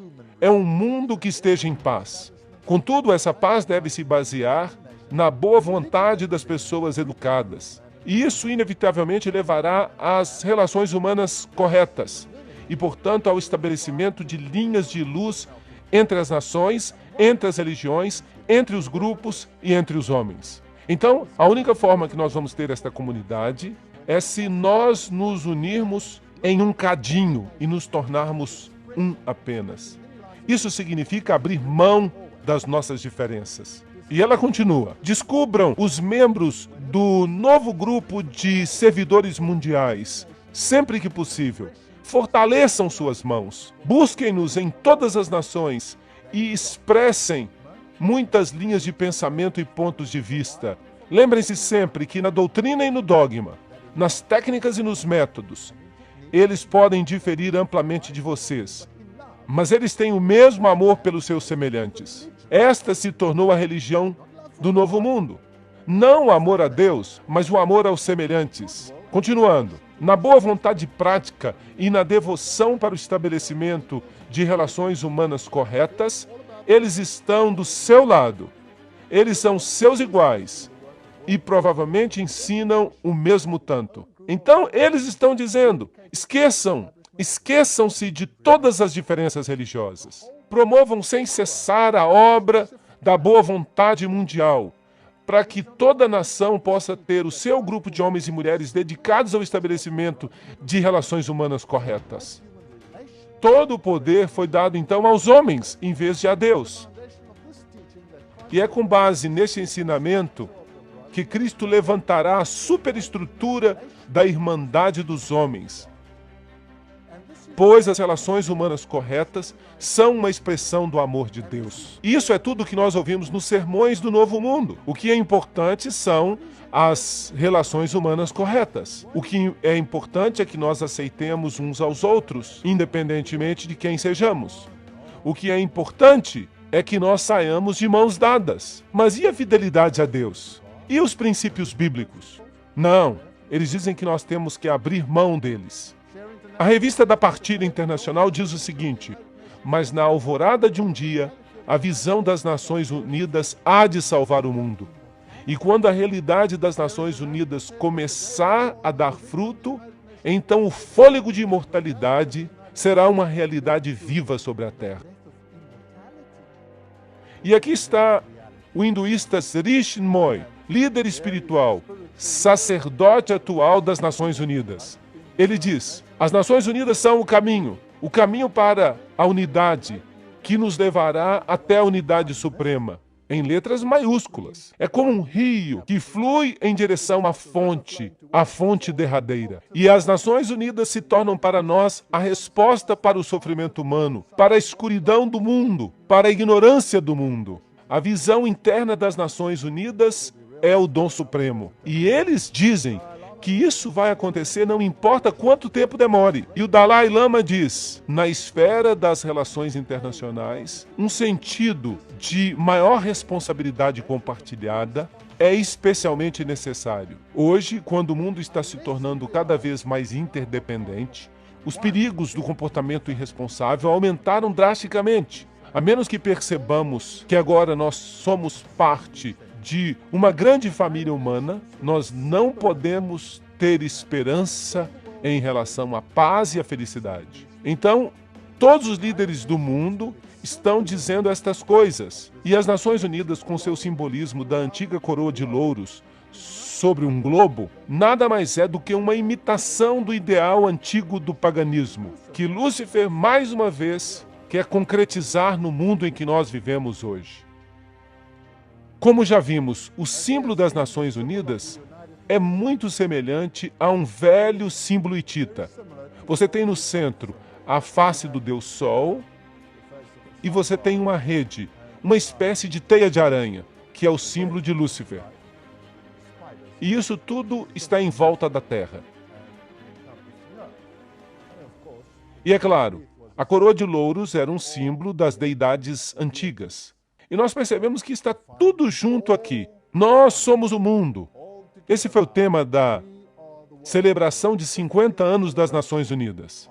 Speaker 1: é um mundo que esteja em paz. Contudo, essa paz deve se basear na boa vontade das pessoas educadas. E isso, inevitavelmente, levará às relações humanas corretas e, portanto, ao estabelecimento de linhas de luz entre as nações, entre as religiões, entre os grupos e entre os homens. Então, a única forma que nós vamos ter esta comunidade é se nós nos unirmos em um cadinho e nos tornarmos um apenas. Isso significa abrir mão das nossas diferenças. E ela continua. Descubram os membros do novo grupo de servidores mundiais, sempre que possível. Fortaleçam suas mãos. Busquem-nos em todas as nações e expressem muitas linhas de pensamento e pontos de vista. Lembrem-se sempre que na doutrina e no dogma, nas técnicas e nos métodos, eles podem diferir amplamente de vocês, mas eles têm o mesmo amor pelos seus semelhantes. Esta se tornou a religião do novo mundo. Não o amor a Deus, mas o amor aos semelhantes. Continuando, na boa vontade prática e na devoção para o estabelecimento de relações humanas corretas, eles estão do seu lado. Eles são seus iguais e provavelmente ensinam o mesmo tanto. Então, eles estão dizendo, esqueçam-se de todas as diferenças religiosas. Promovam sem cessar a obra da boa vontade mundial, para que toda nação possa ter o seu grupo de homens e mulheres dedicados ao estabelecimento de relações humanas corretas. Todo o poder foi dado então aos homens, em vez de a Deus. E é com base nesse ensinamento que Cristo levantará a superestrutura da irmandade dos homens, pois as relações humanas corretas são uma expressão do amor de Deus. Isso é tudo que nós ouvimos nos sermões do Novo Mundo. O que é importante são as relações humanas corretas. O que é importante é que nós aceitemos uns aos outros, independentemente de quem sejamos. O que é importante é que nós saiamos de mãos dadas. Mas e a fidelidade a Deus? E os princípios bíblicos? Não, eles dizem que nós temos que abrir mão deles. A revista da Partilha Internacional diz o seguinte: mas na alvorada de um dia, a visão das Nações Unidas há de salvar o mundo. E quando a realidade das Nações Unidas começar a dar fruto, então o fôlego de imortalidade será uma realidade viva sobre a Terra. E aqui está o hinduísta Sri Chinmoy, líder espiritual, sacerdote atual das Nações Unidas. Ele diz: as Nações Unidas são o caminho para a unidade, que nos levará até a unidade suprema, em letras maiúsculas. É como um rio que flui em direção à fonte derradeira. E as Nações Unidas se tornam para nós a resposta para o sofrimento humano, para a escuridão do mundo, para a ignorância do mundo. A visão interna das Nações Unidas é o dom supremo. E eles dizem que isso vai acontecer não importa quanto tempo demore. E o Dalai Lama diz: na esfera das relações internacionais, um sentido de maior responsabilidade compartilhada é especialmente necessário. Hoje, quando o mundo está se tornando cada vez mais interdependente, os perigos do comportamento irresponsável aumentaram drasticamente. A menos que percebamos que agora nós somos parte de uma grande família humana, nós não podemos ter esperança em relação à paz e à felicidade. Então, todos os líderes do mundo estão dizendo estas coisas. E as Nações Unidas, com seu simbolismo da antiga coroa de louros sobre um globo, nada mais é do que uma imitação do ideal antigo do paganismo, que Lúcifer, mais uma vez, quer concretizar no mundo em que nós vivemos hoje. Como já vimos, o símbolo das Nações Unidas é muito semelhante a um velho símbolo hitita. Você tem no centro a face do Deus Sol e você tem uma rede, uma espécie de teia de aranha, que é o símbolo de Lúcifer. E isso tudo está em volta da Terra. E é claro, a coroa de louros era um símbolo das deidades antigas. E nós percebemos que está tudo junto aqui. Nós somos o mundo. Esse foi o tema da celebração de 50 anos das Nações Unidas.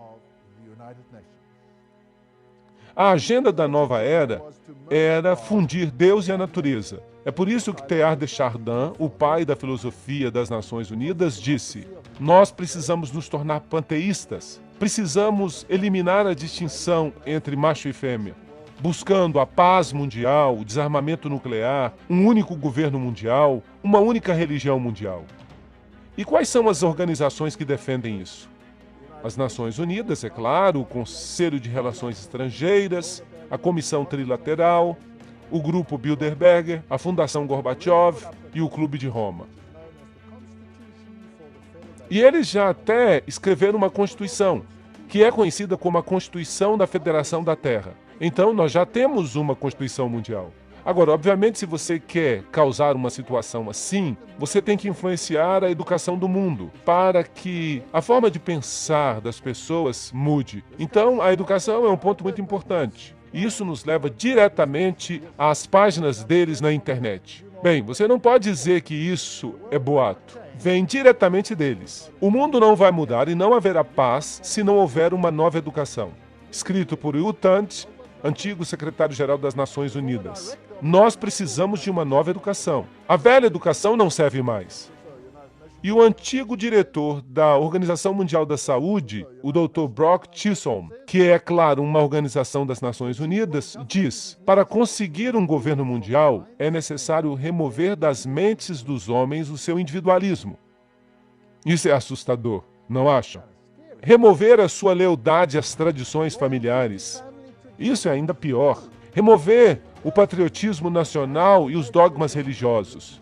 Speaker 1: A agenda da nova era fundir Deus e a natureza. É por isso que Teilhard de Chardin, o pai da filosofia das Nações Unidas, disse: nós precisamos nos tornar panteístas. Precisamos eliminar a distinção entre macho e fêmea, buscando a paz mundial, o desarmamento nuclear, um único governo mundial, uma única religião mundial. E quais são as organizações que defendem isso? As Nações Unidas, é claro, o Conselho de Relações Estrangeiras, a Comissão Trilateral, o Grupo Bilderberger, a Fundação Gorbachev e o Clube de Roma. E eles já até escreveram uma Constituição, que é conhecida como a Constituição da Federação da Terra. Então, nós já temos uma Constituição Mundial. Agora, obviamente, se você quer causar uma situação assim, você tem que influenciar a educação do mundo para que a forma de pensar das pessoas mude. Então, a educação é um ponto muito importante. Isso nos leva diretamente às páginas deles na internet. Bem, você não pode dizer que isso é boato. Vem diretamente deles. O mundo não vai mudar e não haverá paz se não houver uma nova educação. Escrito por U Thant, antigo secretário-geral das Nações Unidas. Nós precisamos de uma nova educação. A velha educação não serve mais. E o antigo diretor da Organização Mundial da Saúde, o Dr. Brock Chisholm, que é, claro, uma organização das Nações Unidas, diz: para conseguir um governo mundial, é necessário remover das mentes dos homens o seu individualismo. Isso é assustador, não acham? Remover a sua lealdade às tradições familiares. Isso é ainda pior. Remover o patriotismo nacional e os dogmas religiosos.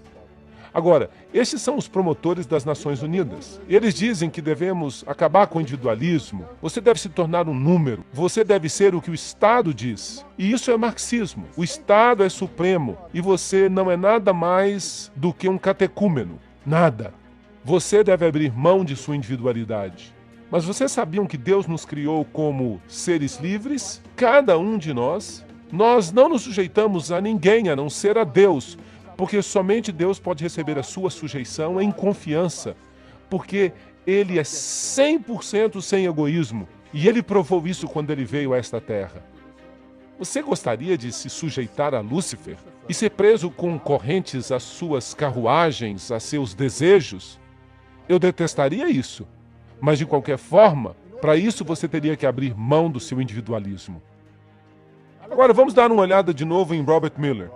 Speaker 1: Agora, estes são os promotores das Nações Unidas. Eles dizem que devemos acabar com o individualismo. Você deve se tornar um número. Você deve ser o que o Estado diz. E isso é marxismo. O Estado é supremo e você não é nada mais do que um catecúmeno. Nada. Você deve abrir mão de sua individualidade. Mas vocês sabiam que Deus nos criou como seres livres? Cada um de nós. Nós não nos sujeitamos a ninguém a não ser a Deus, porque somente Deus pode receber a sua sujeição em confiança, porque Ele é 100% sem egoísmo, e Ele provou isso quando Ele veio a esta terra. Você gostaria de se sujeitar a Lúcifer e ser preso com correntes às suas carruagens, a seus desejos? Eu detestaria isso, mas de qualquer forma, para isso você teria que abrir mão do seu individualismo. Agora vamos dar uma olhada de novo em Robert Miller.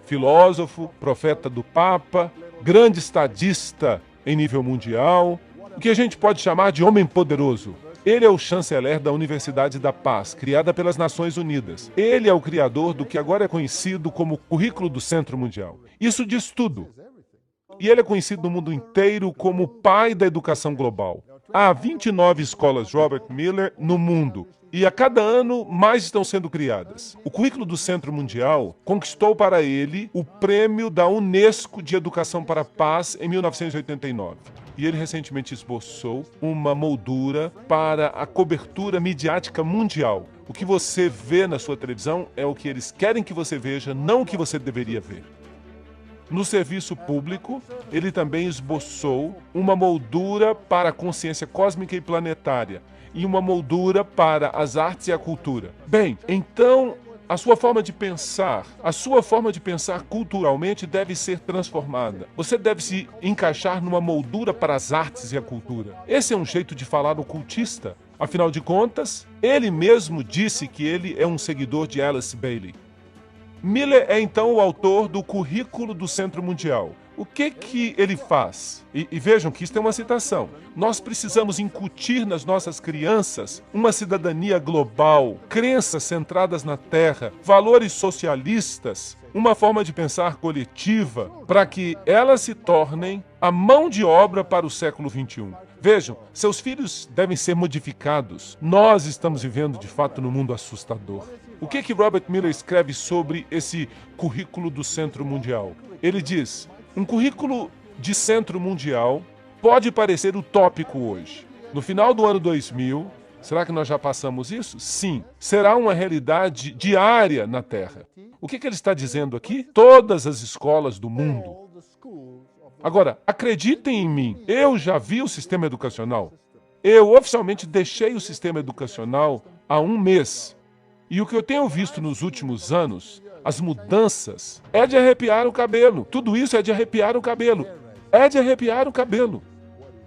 Speaker 1: Filósofo, profeta do Papa, grande estadista em nível mundial, o que a gente pode chamar de homem poderoso. Ele é o chanceler da Universidade da Paz, criada pelas Nações Unidas. Ele é o criador do que agora é conhecido como Currículo do Centro Mundial. Isso diz tudo. E ele é conhecido no mundo inteiro como o pai da educação global. Há 29 escolas Robert Miller no mundo. E a cada ano, mais estão sendo criadas. O Currículo do Centro Mundial conquistou para ele o prêmio da Unesco de Educação para a Paz em 1989. E ele recentemente esboçou uma moldura para a cobertura midiática mundial. O que você vê na sua televisão é o que eles querem que você veja, não o que você deveria ver. No serviço público, ele também esboçou uma moldura para a consciência cósmica e planetária, e uma moldura para as artes e a cultura. Bem, então a sua forma de pensar culturalmente deve ser transformada. Você deve se encaixar numa moldura para as artes e a cultura. Esse é um jeito de falar ocultista. Afinal de contas, ele mesmo disse que ele é um seguidor de Alice Bailey. Miller é então o autor do Currículo do Centro Mundial. O que ele faz? E vejam que isso é uma citação. Nós precisamos incutir nas nossas crianças uma cidadania global, crenças centradas na terra, valores socialistas, uma forma de pensar coletiva, para que elas se tornem a mão de obra para o século XXI. Vejam, seus filhos devem ser modificados. Nós estamos vivendo, de fato, num mundo assustador. O que Robert Miller escreve sobre esse Currículo do Centro Mundial? Ele diz: um currículo de centro mundial pode parecer utópico hoje. No final do ano 2000, será que nós já passamos isso? Sim. Será uma realidade diária na Terra. O que ele está dizendo aqui? Todas as escolas do mundo. Agora, acreditem em mim, eu já vi o sistema educacional. Eu oficialmente deixei o sistema educacional há um mês. E o que eu tenho visto nos últimos anos, as mudanças, é de arrepiar o cabelo. Tudo isso é de arrepiar o cabelo. É de arrepiar o cabelo.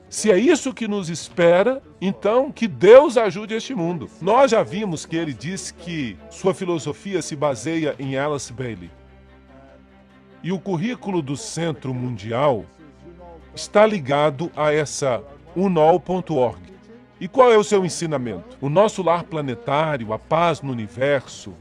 Speaker 1: Se é isso que nos espera, então que Deus ajude este mundo. Nós já vimos que ele diz que sua filosofia se baseia em Alice Bailey. E o Currículo do Centro Mundial está ligado a essa unol.org. E qual é o seu ensinamento? O nosso lar planetário, a paz no universo,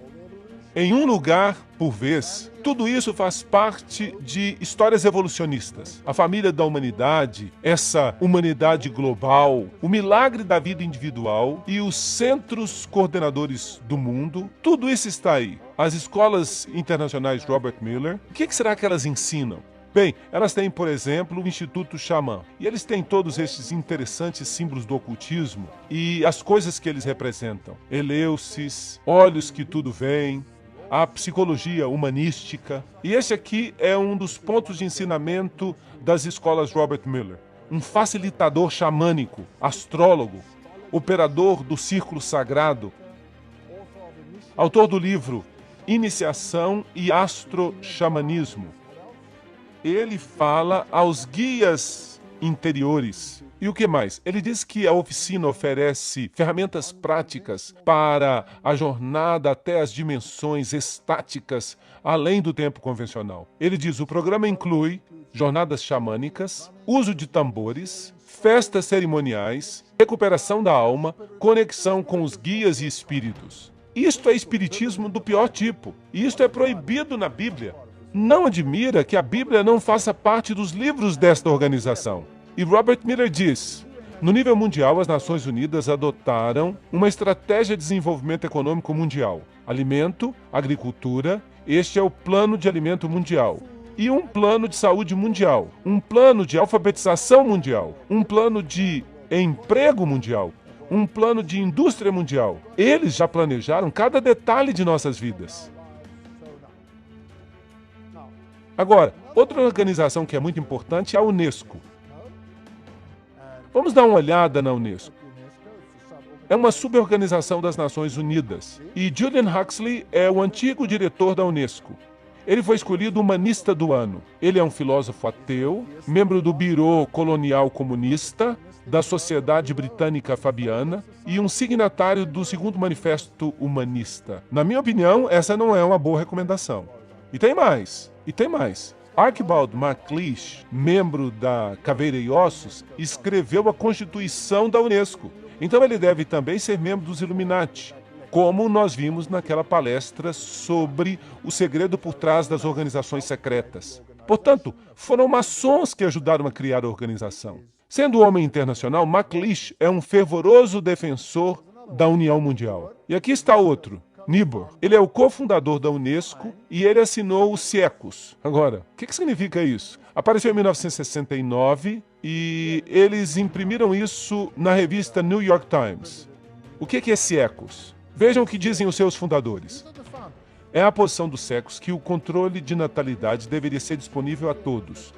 Speaker 1: em um lugar por vez. Tudo isso faz parte de histórias evolucionistas. A família da humanidade, essa humanidade global, o milagre da vida individual e os centros coordenadores do mundo, tudo isso está aí. As escolas internacionais Robert Miller, o que será que elas ensinam? Bem, elas têm, por exemplo, o Instituto Xamã. E eles têm todos esses interessantes símbolos do ocultismo e as coisas que eles representam. Eleusis, olhos que tudo veem, a psicologia humanística. E esse aqui é um dos pontos de ensinamento das escolas Robert Miller. Um facilitador xamânico, astrólogo, operador do círculo sagrado, autor do livro Iniciação e Astroxamanismo. Ele fala aos guias interiores. E o que mais? Ele diz que a oficina oferece ferramentas práticas para a jornada até as dimensões estáticas, além do tempo convencional. Ele diz que o programa inclui jornadas xamânicas, uso de tambores, festas cerimoniais, recuperação da alma, conexão com os guias e espíritos. Isto é espiritismo do pior tipo. E isto é proibido na Bíblia. Não admira que a Bíblia não faça parte dos livros desta organização. E Robert Miller diz: no nível mundial, as Nações Unidas adotaram uma estratégia de desenvolvimento econômico mundial. Alimento, agricultura, este é o Plano de Alimento Mundial. E um plano de saúde mundial, um plano de alfabetização mundial, um plano de emprego mundial, um plano de indústria mundial. Eles já planejaram cada detalhe de nossas vidas. Agora, outra organização que é muito importante é a Unesco. Vamos dar uma olhada na Unesco. É uma suborganização das Nações Unidas. E Julian Huxley é o antigo diretor da Unesco. Ele foi escolhido humanista do ano. Ele é um filósofo ateu, membro do Bureau Colonial Comunista, da Sociedade Britânica Fabiana e um signatário do segundo Manifesto Humanista. Na minha opinião, essa não é uma boa recomendação. E tem mais. Archibald MacLeish, membro da Caveira e Ossos, escreveu a Constituição da Unesco. Então ele deve também ser membro dos Illuminati, como nós vimos naquela palestra sobre o segredo por trás das organizações secretas. Portanto, foram maçons que ajudaram a criar a organização. Sendo um homem internacional, MacLeish é um fervoroso defensor da União Mundial. E aqui está outro, Niebuhr. Ele é o cofundador da Unesco e ele assinou os Siecos. Agora, o que significa isso? Apareceu em 1969 e eles imprimiram isso na revista New York Times. O que é Siecos? Vejam o que dizem os seus fundadores. É a posição dos Siecos que o controle de natalidade deveria ser disponível a todos,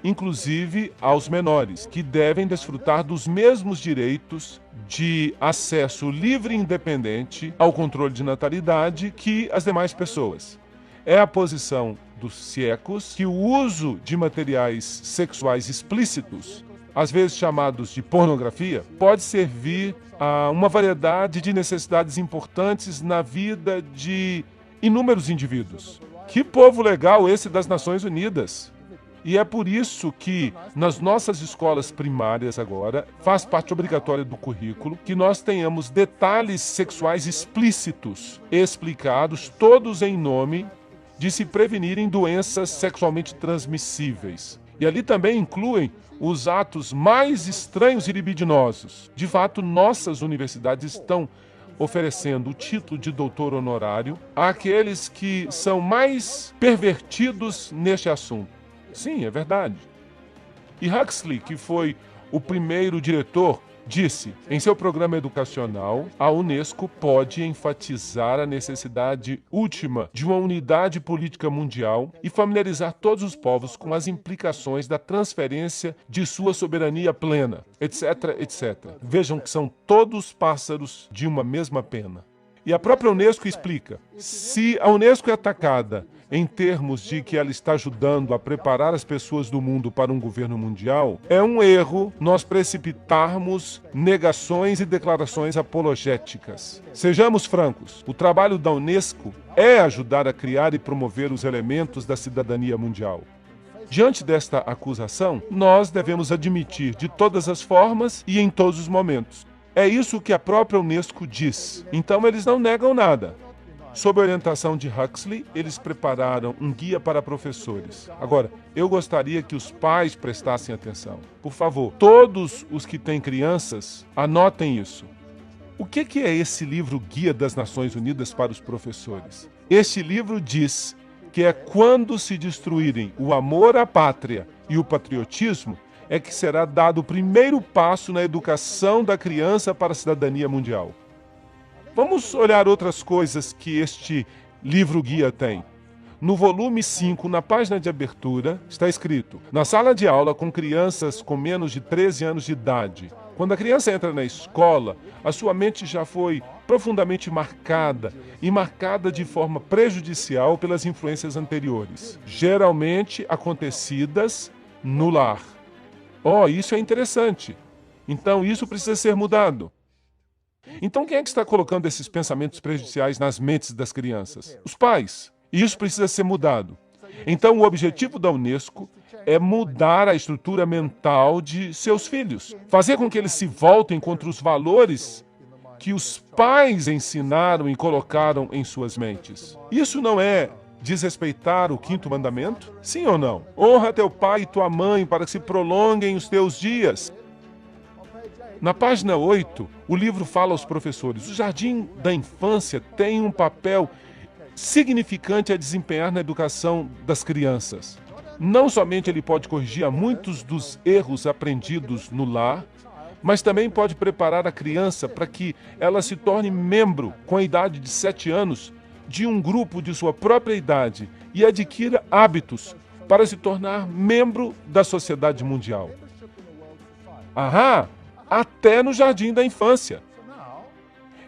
Speaker 1: inclusive aos menores, que devem desfrutar dos mesmos direitos de acesso livre e independente ao controle de natalidade que as demais pessoas. É a posição dos Siecos que o uso de materiais sexuais explícitos, às vezes chamados de pornografia, pode servir a uma variedade de necessidades importantes na vida de inúmeros indivíduos. Que povo legal esse das Nações Unidas! E é por isso que, nas nossas escolas primárias agora, faz parte obrigatória do currículo que nós tenhamos detalhes sexuais explícitos, explicados, todos em nome de se prevenirem doenças sexualmente transmissíveis. E ali também incluem os atos mais estranhos e libidinosos. De fato, nossas universidades estão oferecendo o título de doutor honorário àqueles que são mais pervertidos neste assunto. Sim, é verdade. E Huxley, que foi o primeiro diretor, disse, em seu programa educacional, a Unesco pode enfatizar a necessidade última de uma unidade política mundial e familiarizar todos os povos com as implicações da transferência de sua soberania plena, etc, etc. Vejam que são todos pássaros de uma mesma pena. E a própria Unesco explica, se a Unesco é atacada em termos de que ela está ajudando a preparar as pessoas do mundo para um governo mundial, é um erro nós precipitarmos negações e declarações apologéticas. Sejamos francos, o trabalho da Unesco é ajudar a criar e promover os elementos da cidadania mundial. Diante desta acusação, nós devemos admitir de todas as formas e em todos os momentos. É isso que a própria Unesco diz. Então eles não negam nada. Sob a orientação de Huxley, eles prepararam um guia para professores. Agora, eu gostaria que os pais prestassem atenção. Por favor, todos os que têm crianças, anotem isso. O que é esse livro Guia das Nações Unidas para os Professores? Este livro diz que é quando se destruírem o amor à pátria e o patriotismo, é que será dado o primeiro passo na educação da criança para a cidadania mundial. Vamos olhar outras coisas que este livro-guia tem. No volume 5, na página de abertura, está escrito: na sala de aula com crianças com menos de 13 anos de idade. Quando a criança entra na escola, a sua mente já foi profundamente marcada e marcada de forma prejudicial pelas influências anteriores, geralmente acontecidas no lar. Oh, isso é interessante. Então, isso precisa ser mudado. Então, quem é que está colocando esses pensamentos prejudiciais nas mentes das crianças? Os pais. E isso precisa ser mudado. Então, o objetivo da Unesco é mudar a estrutura mental de seus filhos. Fazer com que eles se voltem contra os valores que os pais ensinaram e colocaram em suas mentes. Isso não é desrespeitar o quinto mandamento? Sim ou não? Honra teu pai e tua mãe para que se prolonguem os teus dias. Na página 8, o livro fala aos professores: o jardim da infância tem um papel significante a desempenhar na educação das crianças. Não somente ele pode corrigir muitos dos erros aprendidos no lar, mas também pode preparar a criança para que ela se torne membro, com a idade de 7 anos, de um grupo de sua própria idade e adquira hábitos para se tornar membro da sociedade mundial. Ahá! Até no jardim da infância.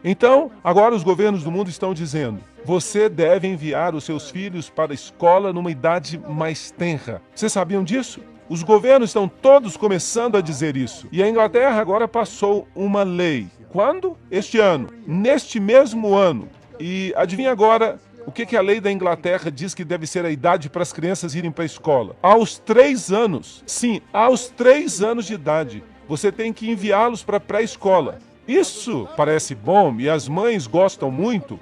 Speaker 1: Então, agora os governos do mundo estão dizendo: você deve enviar os seus filhos para a escola numa idade mais tenra. Vocês sabiam disso? Os governos estão todos começando a dizer isso. E a Inglaterra agora passou uma lei. Quando? Este ano. Neste mesmo ano. E adivinha agora o que a lei da Inglaterra diz que deve ser a idade para as crianças irem para a escola? Aos 3 anos. Sim, aos 3 anos de idade. Você tem que enviá-los para a pré-escola. Isso parece bom e as mães gostam muito,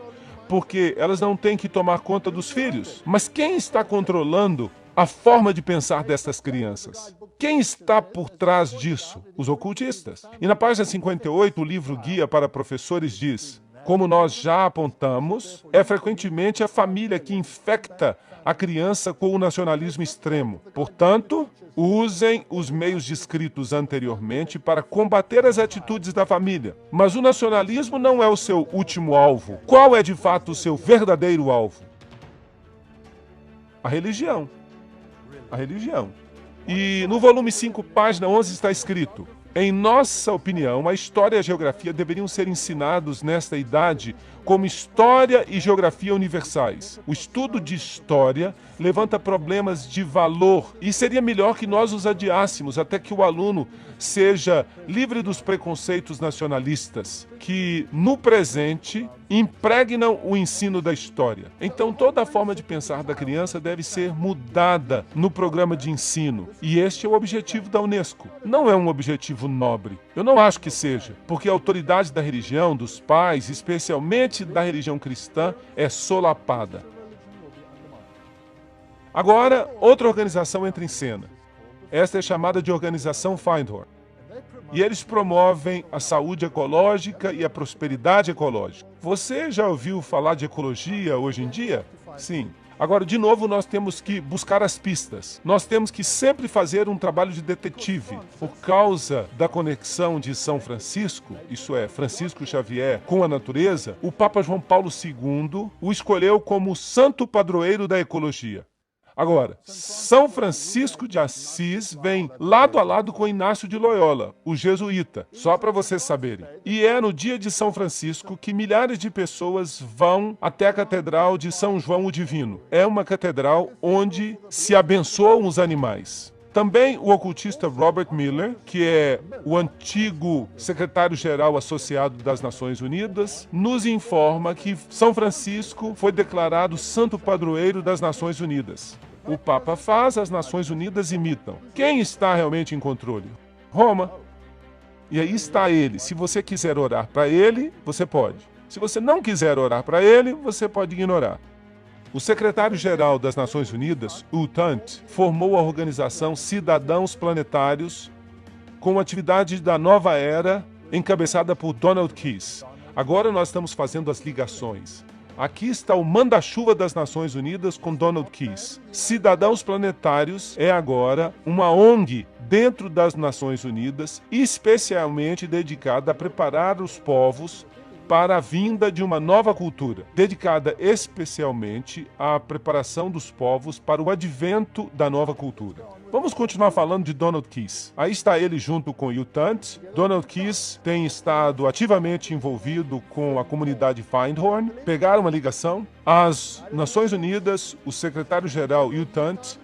Speaker 1: porque elas não têm que tomar conta dos filhos. Mas quem está controlando a forma de pensar dessas crianças? Quem está por trás disso? Os ocultistas. E na página 58, o livro Guia para Professores diz: como nós já apontamos, é frequentemente a família que infecta a criança com o nacionalismo extremo. Portanto, usem os meios descritos anteriormente para combater as atitudes da família. Mas o nacionalismo não é o seu último alvo. Qual é de fato o seu verdadeiro alvo? A religião. A religião. E no volume 5, página 11, está escrito: em nossa opinião, a história e a geografia deveriam ser ensinados nesta idade como história e geografia universais. O estudo de história levanta problemas de valor e seria melhor que nós os adiássemos até que o aluno seja livre dos preconceitos nacionalistas que, no presente, impregnam o ensino da história. Então, toda a forma de pensar da criança deve ser mudada no programa de ensino. E este é o objetivo da Unesco. Não é um objetivo nobre. Eu não acho que seja, porque a autoridade da religião, dos pais, especialmente da religião cristã, é solapada. Agora, outra organização entra em cena. Esta é chamada de Organização Findhorn. E eles promovem a saúde ecológica e a prosperidade ecológica. Você já ouviu falar de ecologia hoje em dia? Sim. Agora, de novo, nós temos que buscar as pistas. Nós temos que sempre fazer um trabalho de detetive. Por causa da conexão de São Francisco, isso é, Francisco Xavier, com a natureza, o Papa João Paulo II o escolheu como santo padroeiro da ecologia. Agora, São Francisco de Assis vem lado a lado com Inácio de Loyola, o jesuíta, só para vocês saberem. E é no dia de São Francisco que milhares de pessoas vão até a Catedral de São João o Divino. É uma catedral onde se abençoam os animais. Também o ocultista Robert Miller, que é o antigo secretário-geral associado das Nações Unidas, nos informa que São Francisco foi declarado santo padroeiro das Nações Unidas. O Papa faz, as Nações Unidas imitam. Quem está realmente em controle? Roma. E aí está ele. Se você quiser orar para ele, você pode. Se você não quiser orar para ele, você pode ignorar. O secretário-geral das Nações Unidas, U Thant, formou a organização Cidadãos Planetários com atividade da nova era, encabeçada por Donald Keyes. Agora nós estamos fazendo as ligações. Aqui está o manda-chuva das Nações Unidas com Donald Keyes. Cidadãos Planetários é agora uma ONG dentro das Nações Unidas, especialmente dedicada a preparar os povos para a vinda de uma nova cultura, dedicada especialmente à preparação dos povos para o advento da nova cultura. Vamos continuar falando de Donald Keyes. Aí está ele junto com U Thant. Donald Keyes tem estado ativamente envolvido com a comunidade Findhorn. Pegaram uma ligação. As Nações Unidas, o secretário-geral U Thant,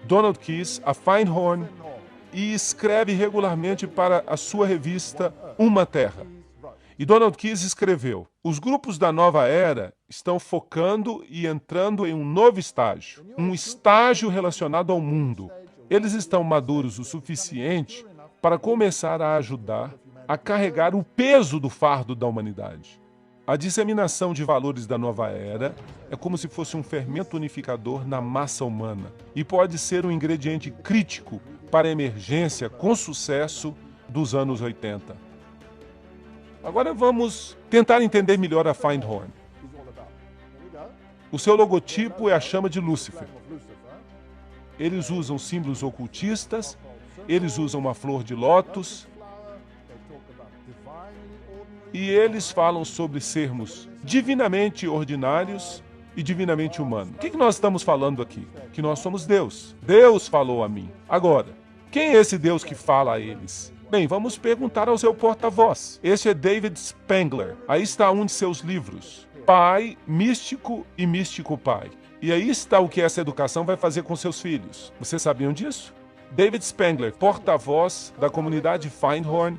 Speaker 1: Donald Keyes, a Findhorn e escreve regularmente para a sua revista Uma Terra. E Donald Keyes escreveu: os grupos da nova era estão focando e entrando em um novo estágio, um estágio relacionado ao mundo. Eles estão maduros o suficiente para começar a ajudar a carregar o peso do fardo da humanidade. A disseminação de valores da nova era é como se fosse um fermento unificador na massa humana e pode ser um ingrediente crítico para a emergência com sucesso dos anos 80. Agora vamos tentar entender melhor a Findhorn. O seu logotipo é a chama de Lúcifer. Eles usam símbolos ocultistas, eles usam uma flor de lótus, e eles falam sobre sermos divinamente ordinários e divinamente humanos. O que nós estamos falando aqui? Que nós somos Deus. Deus falou a mim. Agora, quem é esse Deus que fala a eles? Bem, vamos perguntar ao seu porta-voz. Este é David Spangler. Aí está um de seus livros, Pai, Místico e Místico Pai. E aí está o que essa educação vai fazer com seus filhos. Vocês sabiam disso? David Spangler, porta-voz da comunidade Findhorn,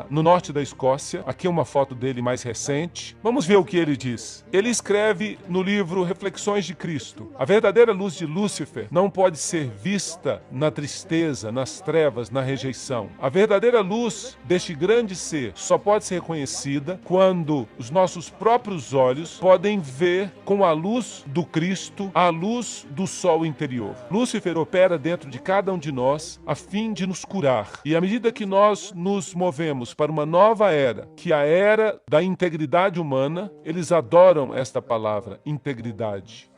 Speaker 1: no norte da Escócia. Aqui é uma foto dele mais recente. Vamos ver o que ele diz. Ele escreve no livro Reflexões de Cristo: a verdadeira luz de Lúcifer não pode ser vista na tristeza, nas trevas, na rejeição. A verdadeira luz deste grande ser só pode ser reconhecida quando os nossos próprios olhos podem ver com a luz do Cristo, a luz do sol interior. Lúcifer opera dentro de cada um de nós a fim de nos curar. E à medida que nós nos movemos para uma nova era, que é a era da integridade humana, eles adoram esta palavra, integridade.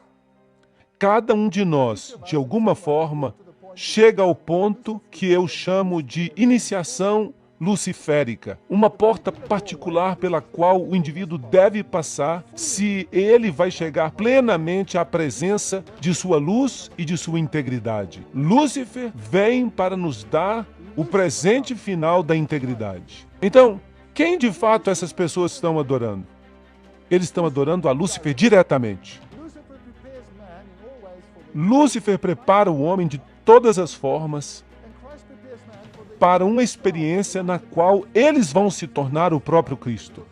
Speaker 1: Cada um de nós, de alguma forma, chega ao ponto que eu chamo de iniciação luciférica, uma porta particular pela qual o indivíduo deve passar se ele vai chegar plenamente à presença de sua luz e de sua integridade. Lúcifer vem para nos dar o presente final da integridade. Então, quem de fato essas pessoas estão adorando? Eles estão adorando a Lúcifer diretamente. Lúcifer prepara o homem de todas as formas para uma experiência na qual eles vão se tornar o próprio Cristo.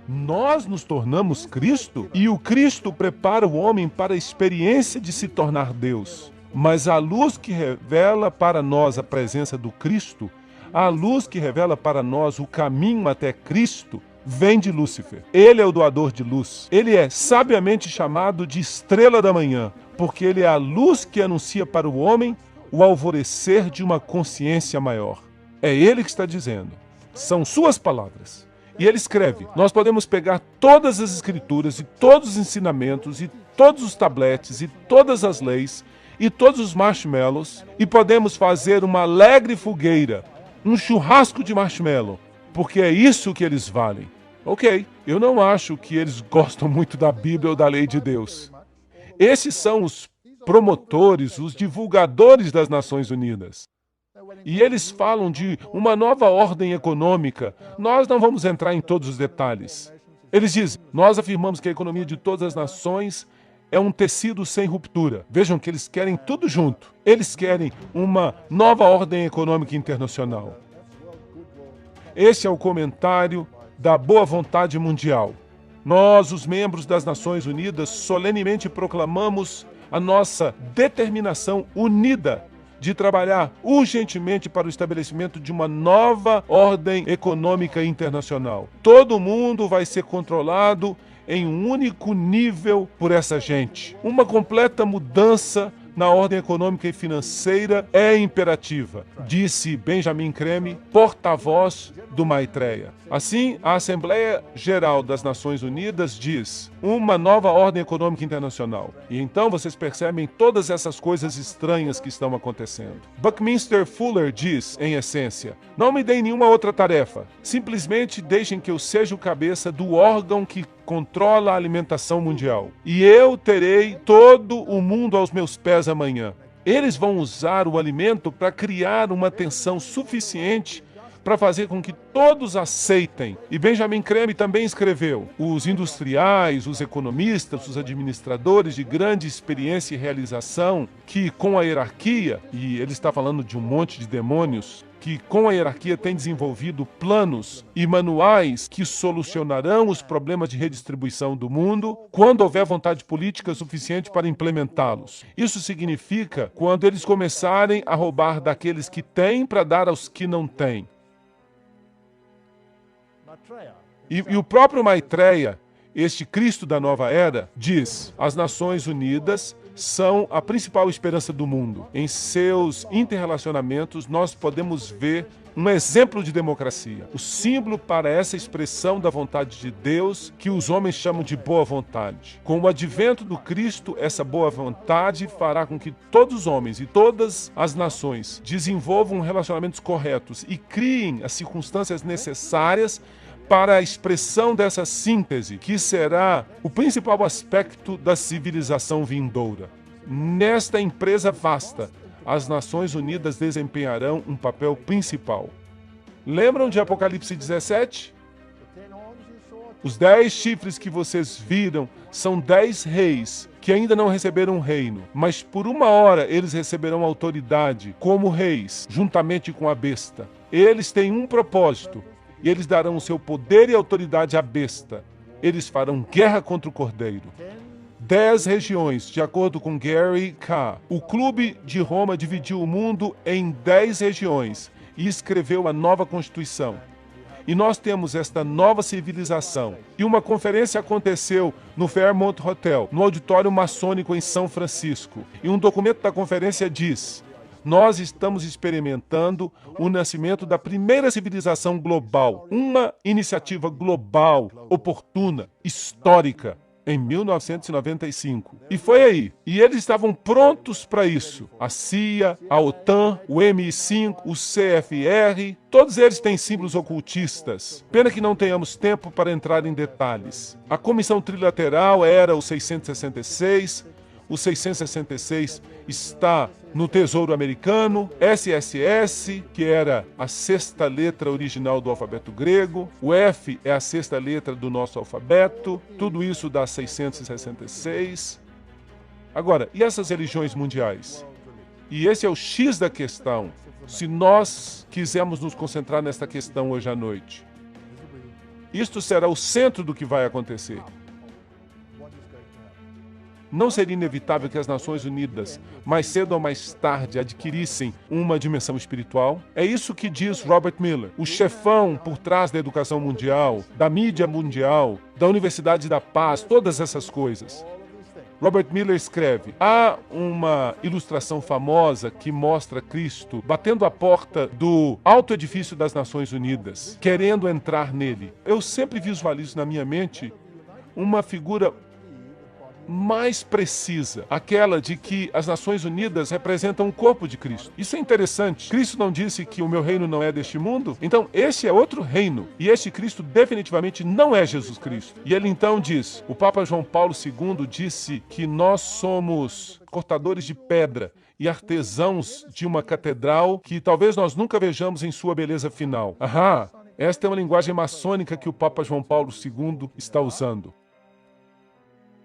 Speaker 1: Nós nos tornamos Cristo? E o Cristo prepara o homem para a experiência de se tornar Deus. Mas a luz que revela para nós a presença do Cristo, a luz que revela para nós o caminho até Cristo, vem de Lúcifer. Ele é o doador de luz. Ele é sabiamente chamado de estrela da manhã, porque ele é a luz que anuncia para o homem o alvorecer de uma consciência maior. É ele que está dizendo. São suas palavras. E ele escreve: nós podemos pegar todas as escrituras e todos os ensinamentos e todos os tabletes e todas as leis e todos os marshmallows e podemos fazer uma alegre fogueira, um churrasco de marshmallow, porque é isso que eles valem. Ok, eu não acho que eles gostam muito da Bíblia ou da lei de Deus. Esses são os promotores, os divulgadores das Nações Unidas. E eles falam de uma nova ordem econômica. Nós não vamos entrar em todos os detalhes. Eles dizem: nós afirmamos que a economia de todas as nações é um tecido sem ruptura. Vejam que eles querem tudo junto. Eles querem uma nova ordem econômica internacional. Esse é o comentário da boa vontade mundial. Nós, os membros das Nações Unidas, solenemente proclamamos a nossa determinação unida de trabalhar urgentemente para o estabelecimento de uma nova ordem econômica internacional. Todo mundo vai ser controlado em um único nível por essa gente. Uma completa mudança na ordem econômica e financeira é imperativa, disse Benjamin Creme, porta-voz do Maitreya. Assim, a Assembleia Geral das Nações Unidas diz: uma nova ordem econômica internacional. E então vocês percebem todas essas coisas estranhas que estão acontecendo. Buckminster Fuller diz, em essência: não me deem nenhuma outra tarefa, simplesmente deixem que eu seja o cabeça do órgão que controla a alimentação mundial. E eu terei todo o mundo aos meus pés amanhã. Eles vão usar o alimento para criar uma tensão suficiente para fazer com que todos aceitem. E Benjamin Creme também escreveu: os industriais, os economistas, os administradores de grande experiência e realização, que com a hierarquia, e ele está falando de um monte de demônios, que com a hierarquia tem desenvolvido planos e manuais que solucionarão os problemas de redistribuição do mundo quando houver vontade política suficiente para implementá-los. Isso significa quando eles começarem a roubar daqueles que têm para dar aos que não têm. E o próprio Maitreya, este Cristo da nova era, diz: as Nações Unidas são a principal esperança do mundo. Em seus interrelacionamentos, nós podemos ver um exemplo de democracia, o símbolo para essa expressão da vontade de Deus que os homens chamam de boa vontade. Com o advento do Cristo, essa boa vontade fará com que todos os homens e todas as nações desenvolvam relacionamentos corretos e criem as circunstâncias necessárias para a expressão dessa síntese, que será o principal aspecto da civilização vindoura. Nesta empresa vasta, as Nações Unidas desempenharão um papel principal. Lembram de Apocalipse 17? Os 10 chifres que vocês viram são 10 reis que ainda não receberam um reino, mas por uma hora eles receberão autoridade como reis, juntamente com a besta. Eles têm um propósito: e eles darão o seu poder e autoridade à besta. Eles farão guerra contra o Cordeiro. 10 regiões, de acordo com Gary K. O Clube de Roma dividiu o mundo em 10 regiões e escreveu a nova Constituição. E nós temos esta nova civilização. E uma conferência aconteceu no Fairmont Hotel, no auditório maçônico em São Francisco. E um documento da conferência diz: nós estamos experimentando o nascimento da primeira civilização global, uma iniciativa global, oportuna, histórica, em 1995. E foi aí. E eles estavam prontos para isso. A CIA, a OTAN, o MI5, o CFR, todos eles têm símbolos ocultistas. Pena que não tenhamos tempo para entrar em detalhes. A Comissão Trilateral era o 666, o 666 está no Tesouro Americano, SSS, que era a 6ª letra original do alfabeto grego, o F é a 6ª letra do nosso alfabeto, tudo isso dá 666. Agora, e essas religiões mundiais? E esse é o X da questão, se nós quisermos nos concentrar nesta questão hoje à noite. Isto será o centro do que vai acontecer. Não seria inevitável que as Nações Unidas, mais cedo ou mais tarde, adquirissem uma dimensão espiritual? É isso que diz Robert Miller, o chefão por trás da educação mundial, da mídia mundial, da Universidade da Paz, todas essas coisas. Robert Miller escreve: há uma ilustração famosa que mostra Cristo batendo a porta do alto edifício das Nações Unidas, querendo entrar nele. Eu sempre visualizo na minha mente uma figura mais precisa, aquela de que as Nações Unidas representam o corpo de Cristo. Isso é interessante. Cristo não disse que o meu reino não é deste mundo? Então, esse é outro reino. E este Cristo definitivamente não é Jesus Cristo. E ele então diz, o Papa João Paulo II disse que nós somos cortadores de pedra e artesãos de uma catedral que talvez nós nunca vejamos em sua beleza final. Esta é uma linguagem maçônica que o Papa João Paulo II está usando.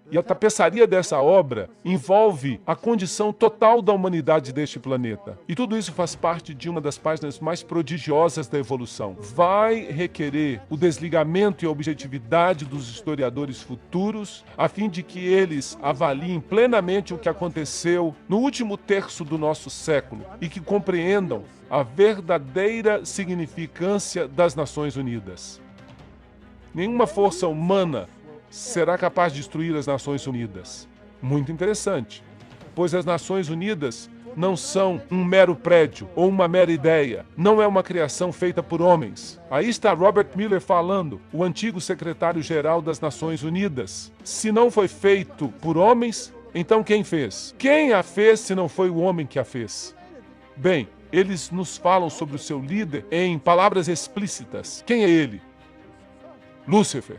Speaker 1: E a tapeçaria dessa obra envolve a condição total da humanidade deste planeta. E tudo isso faz parte de uma das páginas mais prodigiosas da evolução. Vai requerer o desligamento e a objetividade dos historiadores futuros, a fim de que eles avaliem plenamente o que aconteceu no último terço do nosso século e que compreendam a verdadeira significância das Nações Unidas. Nenhuma força humana será capaz de destruir as Nações Unidas. Muito interessante, pois as Nações Unidas não são um mero prédio ou uma mera ideia. Não é uma criação feita por homens. Aí está Robert Miller falando, o antigo secretário-geral das Nações Unidas. Se não foi feito por homens, então quem fez? Quem a fez se não foi o homem que a fez? Bem, eles nos falam sobre o seu líder em palavras explícitas. Quem é ele? Lúcifer.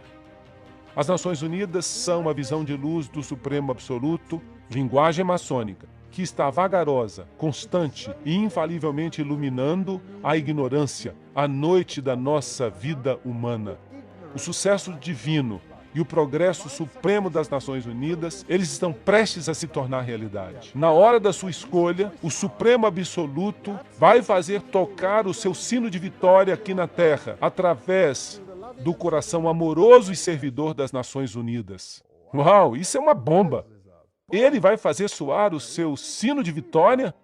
Speaker 1: As Nações Unidas são uma visão de luz do Supremo Absoluto, linguagem maçônica. que está vagarosa, constante e infalivelmente iluminando a ignorância, a noite da nossa vida humana. O sucesso divino e o progresso supremo das Nações Unidas, eles estão prestes a se tornar realidade. Na hora da sua escolha, o Supremo Absoluto vai fazer tocar o seu sino de vitória aqui na Terra, através do coração amoroso e servidor das Nações Unidas. Uau, isso é uma bomba! Ele vai fazer soar o seu sino de vitória?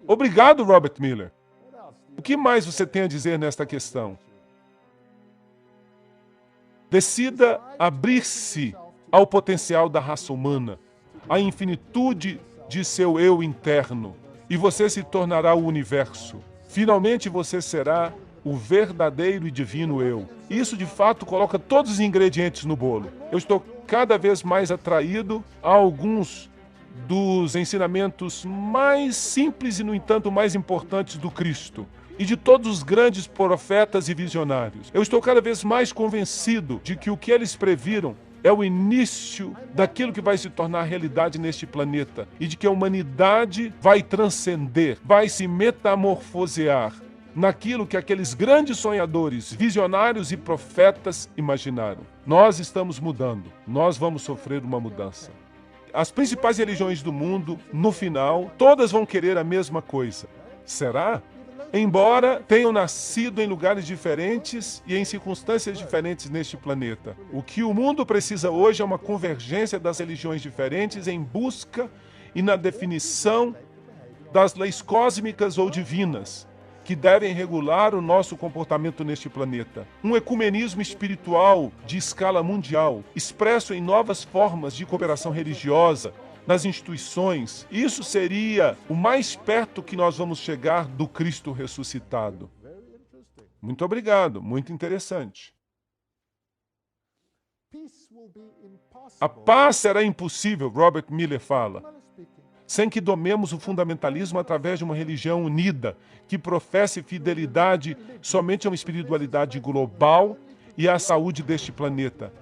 Speaker 1: Obrigado, Robert Miller. O que mais você tem a dizer nesta questão? Decida abrir-se ao potencial da raça humana, à infinitude de seu eu interno, e você se tornará o universo. Finalmente você será o verdadeiro e divino eu. Isso, de fato, coloca todos os ingredientes no bolo. Eu estou cada vez mais atraído a alguns dos ensinamentos mais simples e, no entanto, mais importantes do Cristo e de todos os grandes profetas e visionários. Eu estou cada vez mais convencido de que o que eles previram é o início daquilo que vai se tornar realidade neste planeta e de que a humanidade vai transcender, vai se metamorfosear naquilo que aqueles grandes sonhadores, visionários e profetas imaginaram. Nós estamos mudando, nós vamos sofrer uma mudança. As principais religiões do mundo, no final, todas vão querer a mesma coisa. Será? Embora tenham nascido em lugares diferentes e em circunstâncias diferentes neste planeta. O que o mundo precisa hoje é uma convergência das religiões diferentes em busca e na definição das leis cósmicas ou divinas que devem regular o nosso comportamento neste planeta. Um ecumenismo espiritual de escala mundial, expresso em novas formas de cooperação religiosa, nas instituições. Isso seria o mais perto que nós vamos chegar do Cristo ressuscitado. Muito obrigado, muito interessante. A paz será impossível, Robert Miller fala, sem que domemos o fundamentalismo através de uma religião unida, que professe fidelidade somente a uma espiritualidade global e à saúde deste planeta.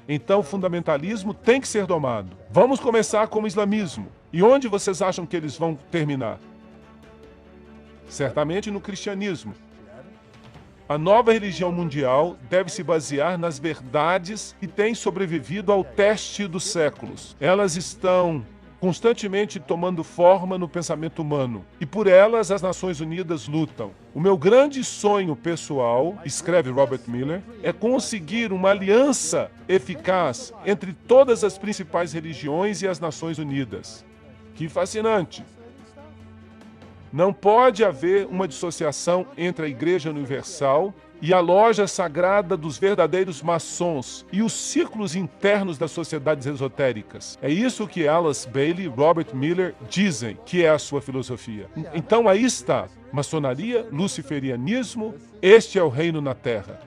Speaker 1: Então o fundamentalismo tem que ser domado. Vamos começar com o islamismo. E onde vocês acham que eles vão terminar? Certamente no cristianismo. A nova religião mundial deve se basear nas verdades que têm sobrevivido ao teste dos séculos. Elas estão constantemente tomando forma no pensamento humano, e por elas as Nações Unidas lutam. O meu grande sonho pessoal, escreve Robert Miller, é conseguir uma aliança eficaz entre todas as principais religiões e as Nações Unidas. Que fascinante! Não pode haver uma dissociação entre a Igreja Universal e a loja sagrada dos verdadeiros maçons e os círculos internos das sociedades esotéricas. É isso que Alice Bailey e Robert Miller dizem que é a sua filosofia. Então aí está, maçonaria, luciferianismo, este é o reino na Terra.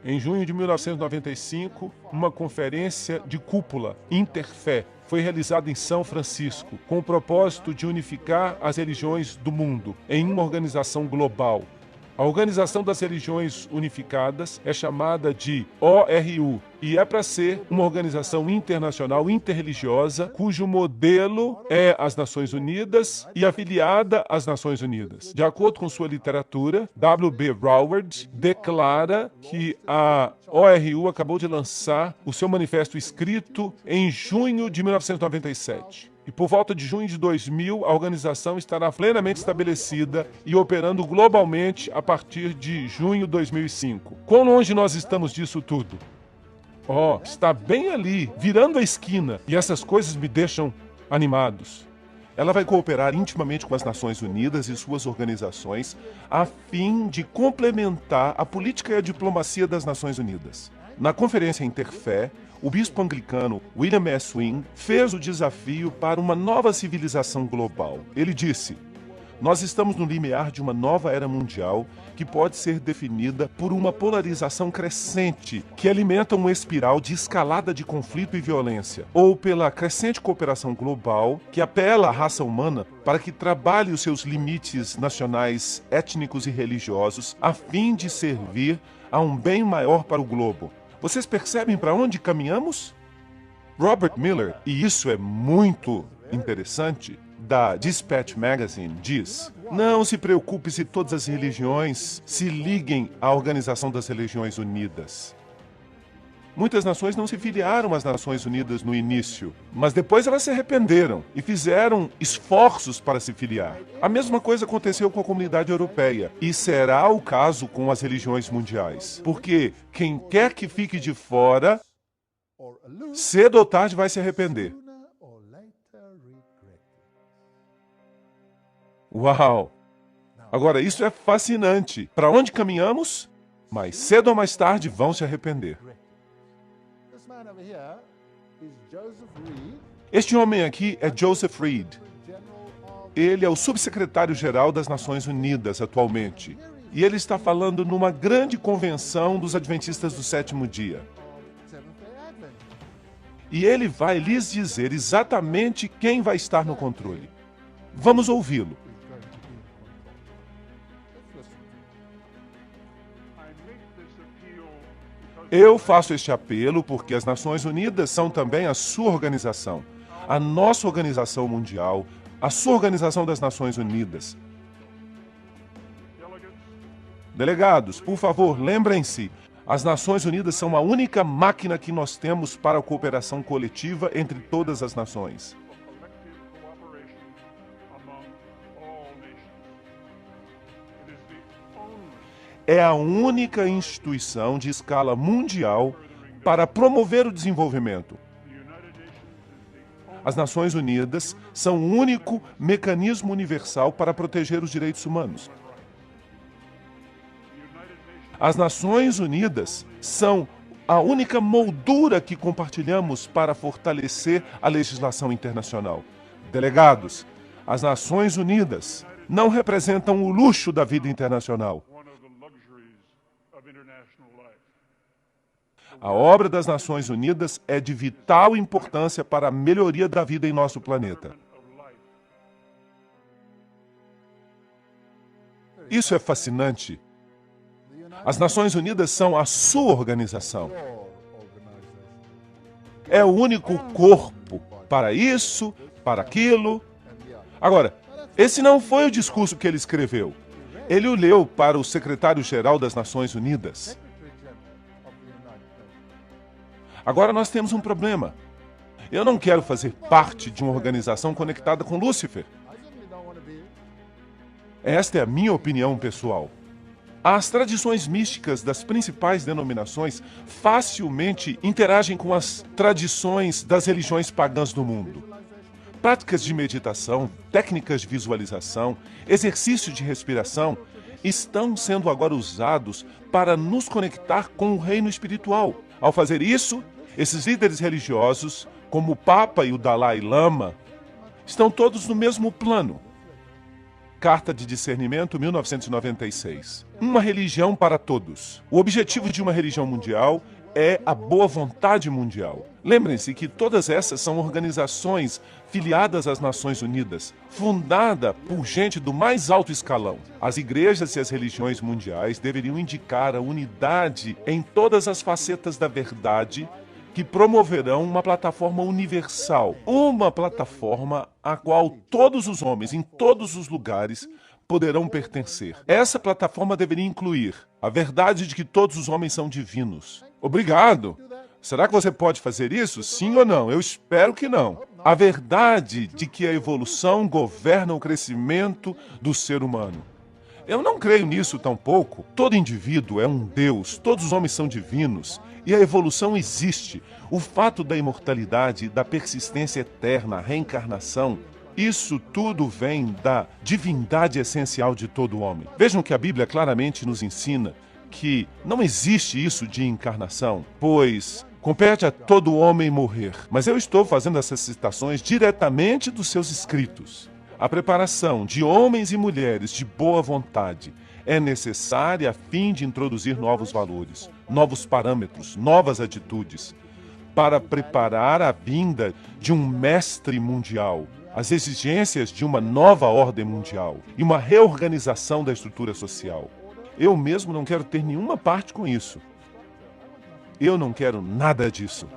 Speaker 1: Em junho de 1995, uma conferência de cúpula, Interfé, foi realizada em São Francisco, com o propósito de unificar as religiões do mundo em uma organização global. A Organização das Religiões Unificadas é chamada de ORU e é para ser uma organização internacional interreligiosa cujo modelo é as Nações Unidas e afiliada às Nações Unidas. De acordo com sua literatura, W.B. Broward declara que a ORU acabou de lançar o seu manifesto escrito em junho de 1997. E por volta de junho de 2000, a organização estará plenamente estabelecida e operando globalmente a partir de junho de 2005. Quão longe nós estamos disso tudo? Está bem ali, virando a esquina, e essas coisas me deixam animados. Ela vai cooperar intimamente com as Nações Unidas e suas organizações a fim de complementar a política e a diplomacia das Nações Unidas. Na Conferência Interfé, o bispo anglicano William S. Wing fez o desafio para uma nova civilização global. Ele disse: nós estamos no limiar de uma nova era mundial que pode ser definida por uma polarização crescente que alimenta uma espiral de escalada de conflito e violência, ou pela crescente cooperação global que apela à raça humana para que trabalhe os seus limites nacionais, étnicos e religiosos a fim de servir a um bem maior para o globo. Vocês percebem para onde caminhamos? Robert Miller, e isso é muito interessante, da Dispatch Magazine, diz: não se preocupe se todas as religiões se liguem à Organização das Religiões Unidas. Muitas nações não se filiaram às Nações Unidas no início, mas depois elas se arrependeram e fizeram esforços para se filiar. A mesma coisa aconteceu com a comunidade europeia, e será o caso com as religiões mundiais. Porque quem quer que fique de fora, cedo ou tarde vai se arrepender. Uau! Agora, isso é fascinante. Para onde caminhamos? Mais cedo ou mais tarde vão se arrepender. Este homem aqui é Joseph Reed. Ele é o subsecretário-geral das Nações Unidas atualmente. E ele está falando numa grande convenção dos Adventistas do Sétimo Dia. E ele vai lhes dizer exatamente quem vai estar no controle. Vamos ouvi-lo. Eu faço este apelo porque as Nações Unidas são também a sua organização, a nossa organização mundial, a sua organização das Nações Unidas. Delegados, por favor, lembrem-se, as Nações Unidas são a única máquina que nós temos para a cooperação coletiva entre todas as nações. É a única instituição de escala mundial para promover o desenvolvimento. As Nações Unidas são o único mecanismo universal para proteger os direitos humanos. As Nações Unidas são a única moldura que compartilhamos para fortalecer a legislação internacional. Delegados, as Nações Unidas não representam o luxo da vida internacional. A obra das Nações Unidas é de vital importância para a melhoria da vida em nosso planeta. Isso é fascinante. As Nações Unidas são a sua organização. É o único corpo para isso, para aquilo. Agora, esse não foi o discurso que ele escreveu. Ele o leu para o secretário-geral das Nações Unidas. Agora nós temos um problema. Eu não quero fazer parte de uma organização conectada com Lúcifer. Esta é a minha opinião pessoal. As tradições místicas das principais denominações facilmente interagem com as tradições das religiões pagãs do mundo. Práticas de meditação, técnicas de visualização, exercício de respiração estão sendo agora usados para nos conectar com o reino espiritual. Ao fazer isso, esses líderes religiosos, como o Papa e o Dalai Lama, estão todos no mesmo plano. Carta de Discernimento, 1996. Uma religião para todos. O objetivo de uma religião mundial é a boa vontade mundial. Lembrem-se que todas essas são organizações filiadas às Nações Unidas, fundada por gente do mais alto escalão. As igrejas e as religiões mundiais deveriam indicar a unidade em todas as facetas da verdade, que promoverão uma plataforma universal, uma plataforma à qual todos os homens, em todos os lugares, poderão pertencer. Essa plataforma deveria incluir a verdade de que todos os homens são divinos. Obrigado! Será que você pode fazer isso? Sim ou não? Eu espero que não. A verdade de que a evolução governa o crescimento do ser humano. Eu não creio nisso tampouco. Todo indivíduo é um Deus, todos os homens são divinos. E a evolução existe. O fato da imortalidade, da persistência eterna, a reencarnação, isso tudo vem da divindade essencial de todo homem. Vejam que a Bíblia claramente nos ensina que não existe isso de encarnação, pois compete a todo homem morrer. Mas eu estou fazendo essas citações diretamente dos seus escritos. A preparação de homens e mulheres de boa vontade é necessária a fim de introduzir novos valores, novos parâmetros, novas atitudes, para preparar a vinda de um mestre mundial, as exigências de uma nova ordem mundial e uma reorganização da estrutura social. Eu mesmo não quero ter nenhuma parte com isso. Eu não quero nada disso.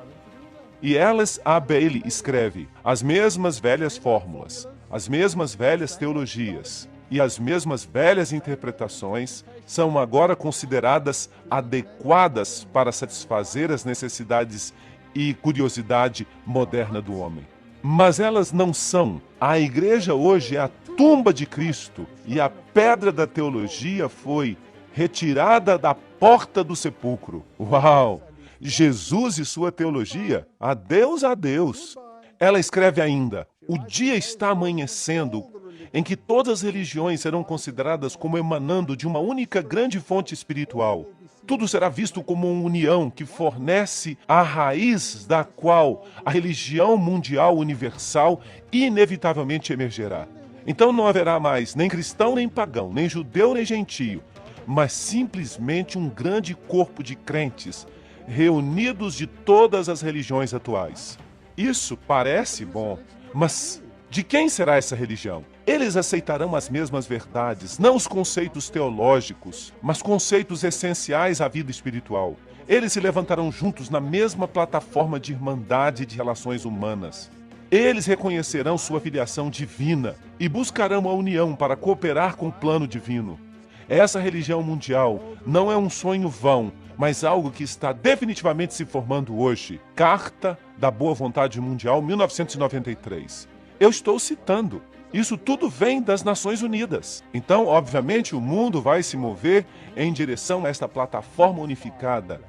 Speaker 1: E Alice A. Bailey escreve: as mesmas velhas fórmulas, as mesmas velhas teologias e as mesmas velhas interpretações são agora consideradas adequadas para satisfazer as necessidades e curiosidade moderna do homem. Mas elas não são. A igreja hoje é a tumba de Cristo e a pedra da teologia foi retirada da porta do sepulcro. Uau! Jesus e sua teologia, adeus, adeus. Ela escreve ainda: o dia está amanhecendo em que todas as religiões serão consideradas como emanando de uma única grande fonte espiritual. Tudo será visto como uma união que fornece a raiz da qual a religião mundial universal inevitavelmente emergerá. Então não haverá mais nem cristão nem pagão, nem judeu nem gentio, mas simplesmente um grande corpo de crentes reunidos de todas as religiões atuais. Isso parece bom, mas de quem será essa religião? Eles aceitarão as mesmas verdades, não os conceitos teológicos, mas conceitos essenciais à vida espiritual. Eles se levantarão juntos na mesma plataforma de irmandade e de relações humanas. Eles reconhecerão sua filiação divina e buscarão a união para cooperar com o plano divino. Essa religião mundial não é um sonho vão, mas algo que está definitivamente se formando hoje. Carta da Boa Vontade Mundial, 1993. Eu estou citando. Isso tudo vem das Nações Unidas. Então, obviamente, o mundo vai se mover em direção a esta plataforma unificada.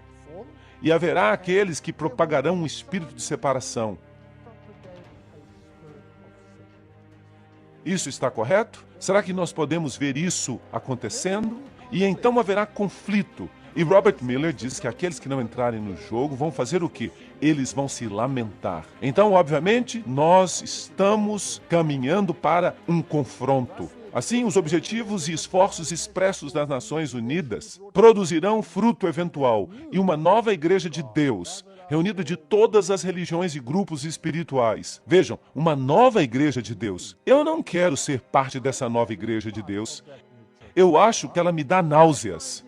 Speaker 1: E haverá aqueles que propagarão um espírito de separação. Isso está correto? Será que nós podemos ver isso acontecendo? E então haverá conflito. E Robert Miller diz que aqueles que não entrarem no jogo vão fazer o quê? Eles vão se lamentar. Então, obviamente, nós estamos caminhando para um confronto. Assim, os objetivos e esforços expressos das Nações Unidas produzirão fruto eventual e uma nova igreja de Deus, reunida de todas as religiões e grupos espirituais. Vejam, uma nova igreja de Deus. Eu não quero ser parte dessa nova igreja de Deus. Eu acho que ela me dá náuseas.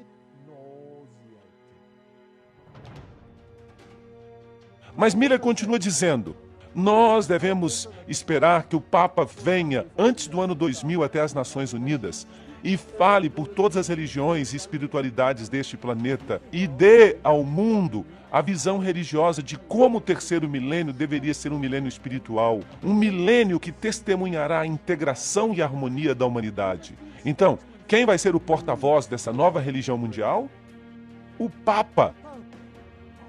Speaker 1: Mas Miller continua dizendo: nós devemos esperar que o Papa venha antes do ano 2000 até as Nações Unidas e fale por todas as religiões e espiritualidades deste planeta e dê ao mundo a visão religiosa de como o terceiro milênio deveria ser um milênio espiritual, um milênio que testemunhará a integração e a harmonia da humanidade. Então, quem vai ser o porta-voz dessa nova religião mundial? O Papa.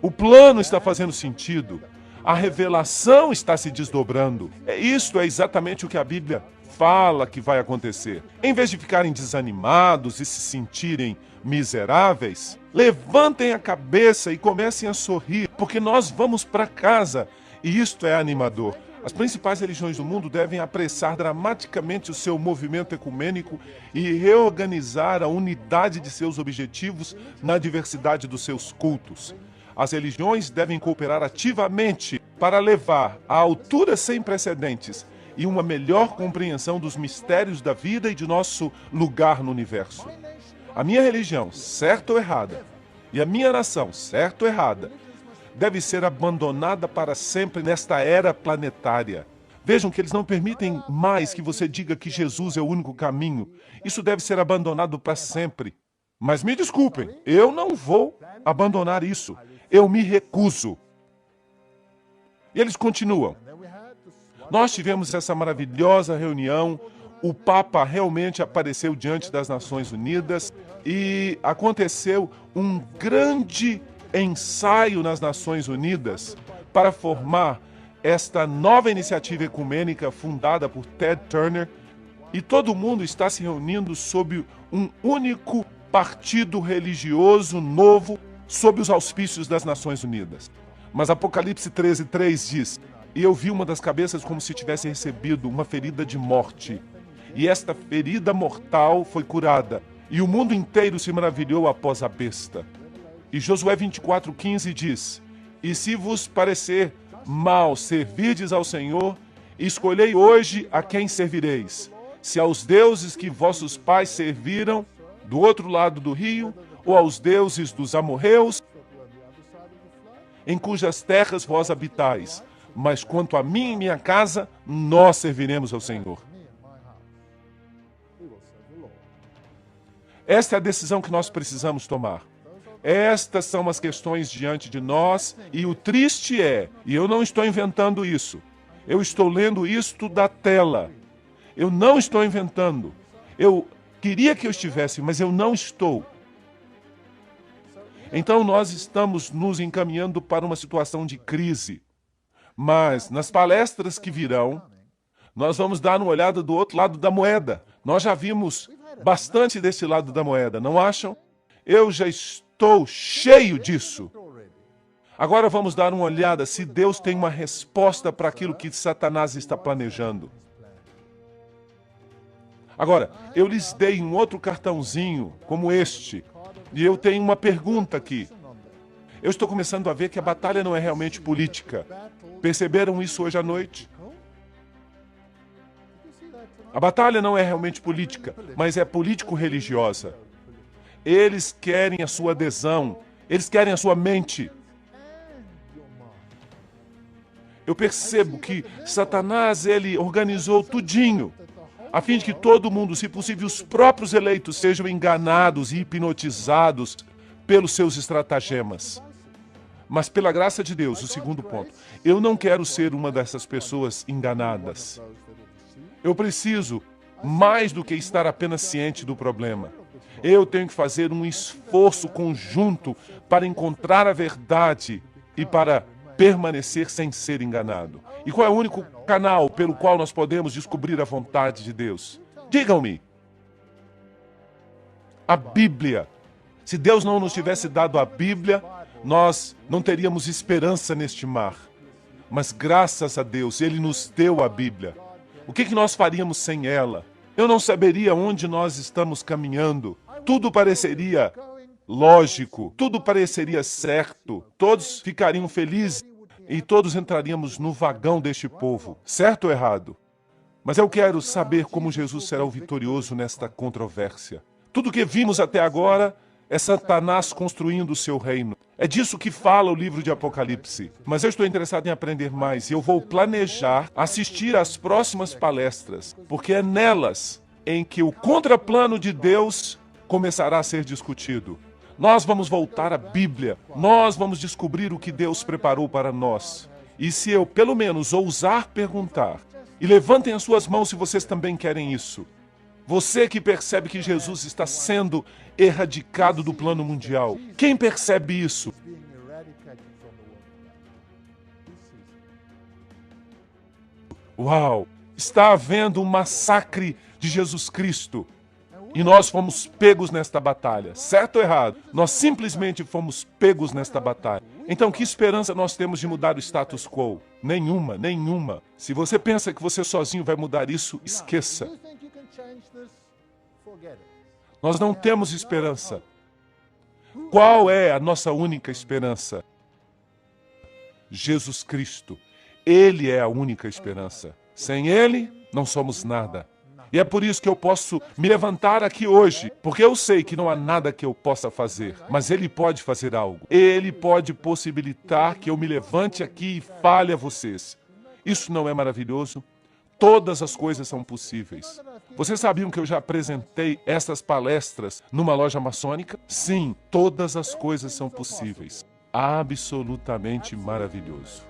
Speaker 1: O plano está fazendo sentido. A revelação está se desdobrando. Isto é exatamente o que a Bíblia fala que vai acontecer. Em vez de ficarem desanimados e se sentirem miseráveis, levantem a cabeça e comecem a sorrir, porque nós vamos para casa. E isto é animador. As principais religiões do mundo devem apressar dramaticamente o seu movimento ecumênico e reorganizar a unidade de seus objetivos na diversidade dos seus cultos. As religiões devem cooperar ativamente para levar a alturas sem precedentes e uma melhor compreensão dos mistérios da vida e de nosso lugar no universo. A minha religião, certa ou errada, e a minha nação, certa ou errada, deve ser abandonada para sempre nesta era planetária. Vejam que eles não permitem mais que você diga que Jesus é o único caminho. Isso deve ser abandonado para sempre. Mas me desculpem, eu não vou abandonar isso. Eu me recuso. E eles continuam. Nós tivemos essa maravilhosa reunião, o Papa realmente apareceu diante das Nações Unidas e aconteceu um grande ensaio nas Nações Unidas para formar esta nova iniciativa ecumênica fundada por Ted Turner, e todo mundo está se reunindo sob um único partido religioso novo sob os auspícios das Nações Unidas. Mas Apocalipse 13:3 diz: e eu vi uma das cabeças como se tivesse recebido uma ferida de morte. E esta ferida mortal foi curada, e o mundo inteiro se maravilhou após a besta. E Josué 24:15 diz: e se vos parecer mal servirdes ao Senhor, escolhei hoje a quem servireis, se aos deuses que vossos pais serviram do outro lado do rio, ou aos deuses dos amorreus. em cujas terras vós habitais. Mas quanto a mim e minha casa, nós serviremos ao Senhor. Esta é a decisão que nós precisamos tomar. Estas são as questões diante de nós, e o triste é, e eu não estou inventando isso, eu estou lendo isto da tela. Eu não estou inventando. Eu queria que eu estivesse, mas eu não estou. Então nós estamos nos encaminhando para uma situação de crise. Mas nas palestras que virão, nós vamos dar uma olhada do outro lado da moeda. Nós já vimos bastante desse lado da moeda, não acham? Eu já estou cheio disso. Agora vamos dar uma olhada se Deus tem uma resposta para aquilo que Satanás está planejando. Agora, eu lhes dei um outro cartãozinho, como este, e eu tenho uma pergunta aqui. Eu estou começando a ver que a batalha não é realmente política. Perceberam isso hoje à noite? A batalha não é realmente política, mas é político-religiosa. Eles querem a sua adesão, eles querem a sua mente. Eu percebo que Satanás, ele organizou tudinho, a fim de que todo mundo, se possível, os próprios eleitos, sejam enganados e hipnotizados pelos seus estratagemas. Mas pela graça de Deus, o segundo ponto, eu não quero ser uma dessas pessoas enganadas. Eu preciso, mais do que estar apenas ciente do problema, eu tenho que fazer um esforço conjunto para encontrar a verdade e para permanecer sem ser enganado. E qual é o único canal pelo qual nós podemos descobrir a vontade de Deus? Digam-me. A Bíblia. Se Deus não nos tivesse dado a Bíblia, nós não teríamos esperança neste mar. Mas graças a Deus, Ele nos deu a Bíblia. O que nós faríamos sem ela? Eu não saberia onde nós estamos caminhando. Tudo pareceria lógico, tudo pareceria certo. Todos ficariam felizes e todos entraríamos no vagão deste povo. Certo ou errado? Mas eu quero saber como Jesus será o vitorioso nesta controvérsia. Tudo que vimos até agora é Satanás construindo o seu reino. É disso que fala o livro de Apocalipse. Mas eu estou interessado em aprender mais e eu vou planejar assistir às próximas palestras, porque é nelas em que o contraplano de Deus começará a ser discutido. Nós vamos voltar à Bíblia. Nós vamos descobrir o que Deus preparou para nós. E se eu, pelo menos, ousar perguntar, e levantem as suas mãos se vocês também querem isso. Você que percebe que Jesus está sendo erradicado do plano mundial. Quem percebe isso? Uau! Está havendo um massacre de Jesus Cristo. E nós fomos pegos nesta batalha. Certo ou errado? Nós simplesmente fomos pegos nesta batalha. Então, que esperança nós temos de mudar o status quo? Nenhuma, nenhuma. Se você pensa que você sozinho vai mudar isso, esqueça. Nós não temos esperança. Qual é a nossa única esperança? Jesus Cristo. Ele é a única esperança. Sem Ele, não somos nada. E é por isso que eu posso me levantar aqui hoje, porque eu sei que não há nada que eu possa fazer, mas Ele pode fazer algo. Ele pode possibilitar que eu me levante aqui e fale a vocês. Isso não é maravilhoso? Todas as coisas são possíveis. Vocês sabiam que eu já apresentei essas palestras numa loja maçônica? Sim, todas as coisas são possíveis. Absolutamente maravilhoso.